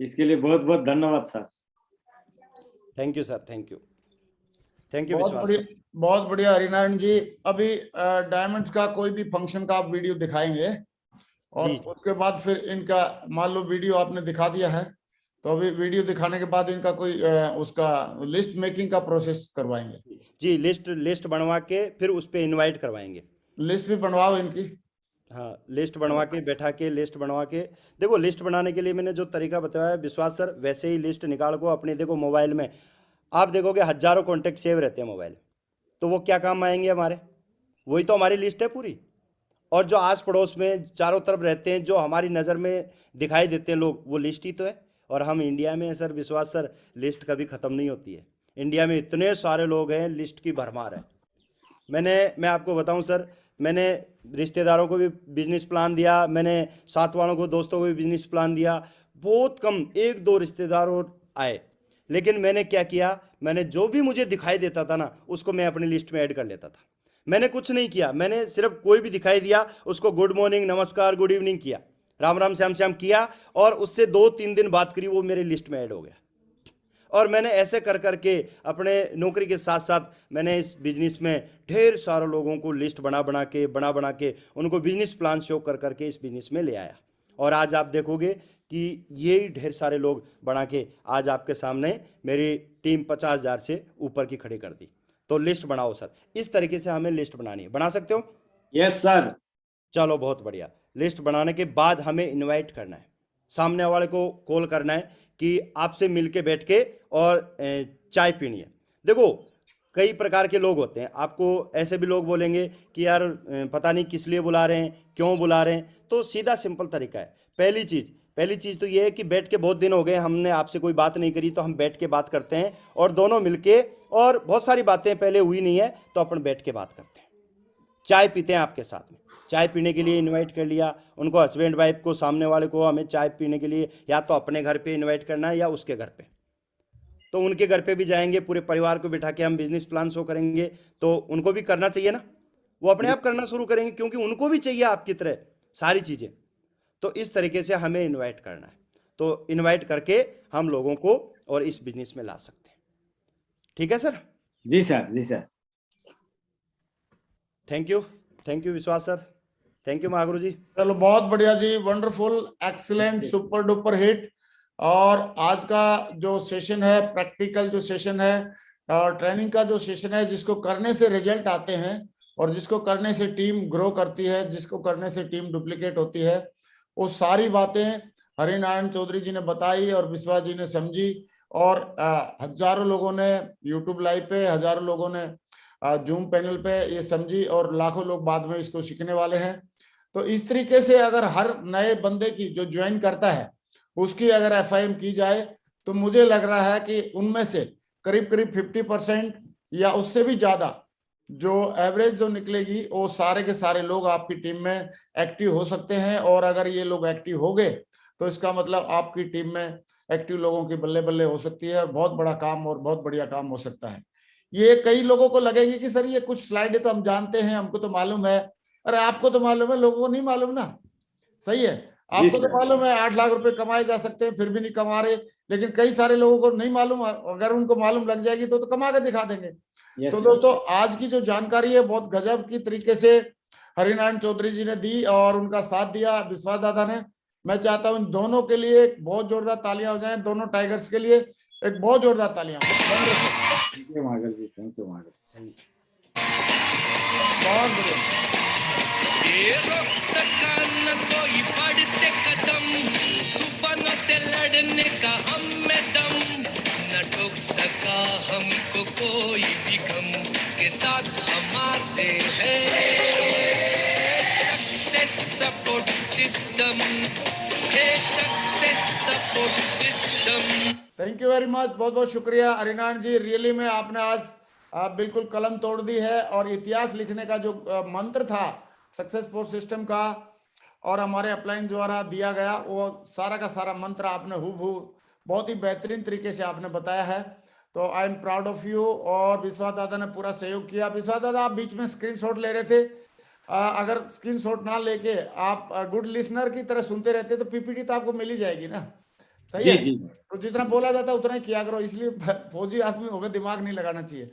इसके लिए बहुत बहुत धन्यवाद sir. Thank you sir, thank you, thank you बहुत विश्वास बढ़िया, सर। बहुत बढ़िया हरिनारायण जी। अभी डायमंड्स का कोई भी फंक्शन का आप वीडियो दिखाएंगे, और जी जी। उसके बाद फिर इनका, मान लो वीडियो आपने दिखा दिया है, तो अभी वीडियो दिखाने के बाद इनका कोई उसका लिस्ट मेकिंग का प्रोसेस करवाएंगे। जी, लिस्ट बनवा के फिर उस पर इनवाइट करवाएंगे। लिस्ट भी बनवाओ इनकी। हाँ, लिस्ट बनवा के, बैठा के लिस्ट बनवा के, देखो लिस्ट बनाने के लिए मैंने जो तरीका बताया है विश्वास सर, वैसे ही लिस्ट निकाल को अपने, देखो मोबाइल में आप देखोगे हजारों कॉन्टेक्ट सेव रहते हैं मोबाइल, तो वो क्या काम आएंगे हमारे? वही तो हमारी लिस्ट है पूरी। और जो आस पड़ोस में चारों तरफ रहते हैं, जो हमारी नज़र में दिखाई देते हैं लोग, वो लिस्ट ही तो है। और हम इंडिया में हैं सर विश्वास सर, लिस्ट कभी ख़त्म नहीं होती है। इंडिया में इतने सारे लोग हैं, लिस्ट की भरमार है। मैं आपको बताऊं सर, मैंने रिश्तेदारों को भी बिजनेस प्लान दिया, मैंने साथ वालों को, दोस्तों को भी बिजनेस प्लान दिया। बहुत कम एक दो रिश्तेदार और आए, लेकिन मैंने क्या किया, मैंने जो भी मुझे दिखाई देता था ना, उसको मैं अपनी लिस्ट में ऐड कर लेता था। मैंने कुछ नहीं किया, मैंने सिर्फ कोई भी दिखाई दिया उसको गुड मॉर्निंग, नमस्कार, गुड इवनिंग किया, राम राम, श्याम श्याम किया, और उससे 2-3 दिन बात करी, वो मेरी लिस्ट में ऐड हो गया। और मैंने ऐसे कर करके अपने नौकरी के साथ साथ मैंने इस बिजनेस में ढेर सारे लोगों को लिस्ट बना बना के उनको बिजनेस प्लान शो कर करके इस बिजनेस में ले आया। और आज आप देखोगे कि ये ढेर सारे लोग बना के आज आपके सामने मेरी टीम 50,000 से ऊपर की खड़ी कर दी। तो लिस्ट बनाओ सर, इस तरीके से हमें लिस्ट बनानी है। बना सकते हो? Yes sir. चलो बहुत बढ़िया। लिस्ट बनाने के बाद हमें इनवाइट करना है, सामने वाले को कॉल करना है कि आपसे मिलके बैठ के और चाय पीनी है। देखो कई प्रकार के लोग होते हैं, आपको ऐसे भी लोग बोलेंगे कि यार पता नहीं किस लिए बुला रहे हैं, क्यों बुला रहे हैं। तो सीधा सिंपल तरीका है। पहली चीज़ तो ये है कि बैठ के बहुत दिन हो गए, हमने आपसे कोई बात नहीं करी, तो हम बैठ के बात करते हैं, और दोनों मिलके, और बहुत सारी बातें पहले हुई नहीं है तो अपन बैठ के बात करते हैं, चाय पीते हैं आपके साथ में। चाय पीने के लिए इनवाइट कर लिया उनको, हस्बैंड वाइफ को, सामने वाले को हमें चाय पीने के लिए या तो अपने घर पे इनवाइट करना है या उसके घर पे, तो उनके घर पे भी जाएंगे, पूरे परिवार को बिठा के हम बिजनेस प्लान शो करेंगे। तो उनको भी करना चाहिए ना, वो अपने आप करना शुरू करेंगे, क्योंकि उनको भी चाहिए आपकी तरह सारी चीज़ें। तो इस तरीके से हमें इनवाइट करना है, तो इनवाइट करके हम लोगों को और इस बिजनेस में ला सकते हैं। ठीक है सर? जी सर, जी sir. Thank you Vishwas sir, thank you Mahaguru ji. चलो बहुत बढ़िया जी, wonderful, excellent, super duper hit. और आज का जो सेशन है, प्रैक्टिकल जो सेशन है, और ट्रेनिंग का जो सेशन है, जिसको करने से रिजल्ट आते हैं, और जिसको करने से टीम ग्रो करती है, जिसको करने से टीम डुप्लीकेट होती है, वो सारी बातें हरिनारायण चौधरी जी ने बताई और विश्वास जी ने समझी। और हजारों लोगों ने यूट्यूब लाइव पे, हजारों लोगों ने जूम पैनल पे ये समझी, और लाखों लोग बाद में इसको सीखने वाले हैं। तो इस तरीके से अगर हर नए बंदे की जो ज्वाइन करता है उसकी अगर FIM की जाए, तो मुझे लग रहा है कि उनमें से करीब करीब 50% या उससे भी ज्यादा जो एवरेज जो निकलेगी, वो सारे के सारे लोग आपकी टीम में एक्टिव हो सकते हैं। और अगर ये लोग एक्टिव हो गए तो इसका मतलब आपकी टीम में एक्टिव लोगों की बल्ले बल्ले हो सकती है, और बहुत बड़ा काम और बहुत बढ़िया काम हो सकता है। ये कई लोगों को लगेगी कि सर ये कुछ स्लाइडें तो हम जानते हैं, हमको तो मालूम है। अरे आपको तो मालूम है, लोगों को नहीं मालूम ना। सही है, आपको तो मालूम है 8 लाख रुपए कमाए जा सकते हैं, फिर भी नहीं कमा रहे। लेकिन कई सारे लोगों को नहीं मालूम, अगर उनको मालूम लग जाएगी तो कमा के दिखा देंगे। तो दोस्तों आज की जो जानकारी है बहुत गजब की तरीके से हरिनारायण चौधरी जी ने दी और उनका साथ दिया विश्वास दादा ने। मैं चाहता हूं इन दोनों के लिए एक बहुत जोरदार तालियां हो जाएं, दोनों टाइगर्स के लिए एक बहुत जोरदार तालियां। Thank you Mahaguru ji, thank you Mahaguru. बहुत बढ़िया। ये रोक सका न कोई बढ़ते कदम, तूफानों से लड़ने का हम में दम, न ठोक सका हमको कोई भी गम, के साथ हमारे हैं success support system, success support system. Thank you very much, बहुत बहुत शुक्रिया हरिनारायण जी। रियली में आपने आज बिल्कुल कलम तोड़ दी है। और इतिहास लिखने का जो मंत्र था सक्सेस फोर्स सिस्टम का और हमारे अपलाइन द्वारा दिया गया, वो सारा का सारा मंत्र आपने हूबहू बहुत ही बेहतरीन तरीके से आपने बताया है। तो I am proud of you. और विश्वास दादा ने पूरा सहयोग किया। विश्वास दादा, आप बीच में स्क्रीनशॉट ले रहे थे, अगर स्क्रीनशॉट ना लेके आप गुड लिसनर की तरह सुनते रहते तो पीपीटी तो आपको मिल ही जाएगी ना, सही जी है। जी तो जितना बोला जाता है उतना ही किया करो, इसलिए फौजी आदमी होकर दिमाग नहीं लगाना चाहिए।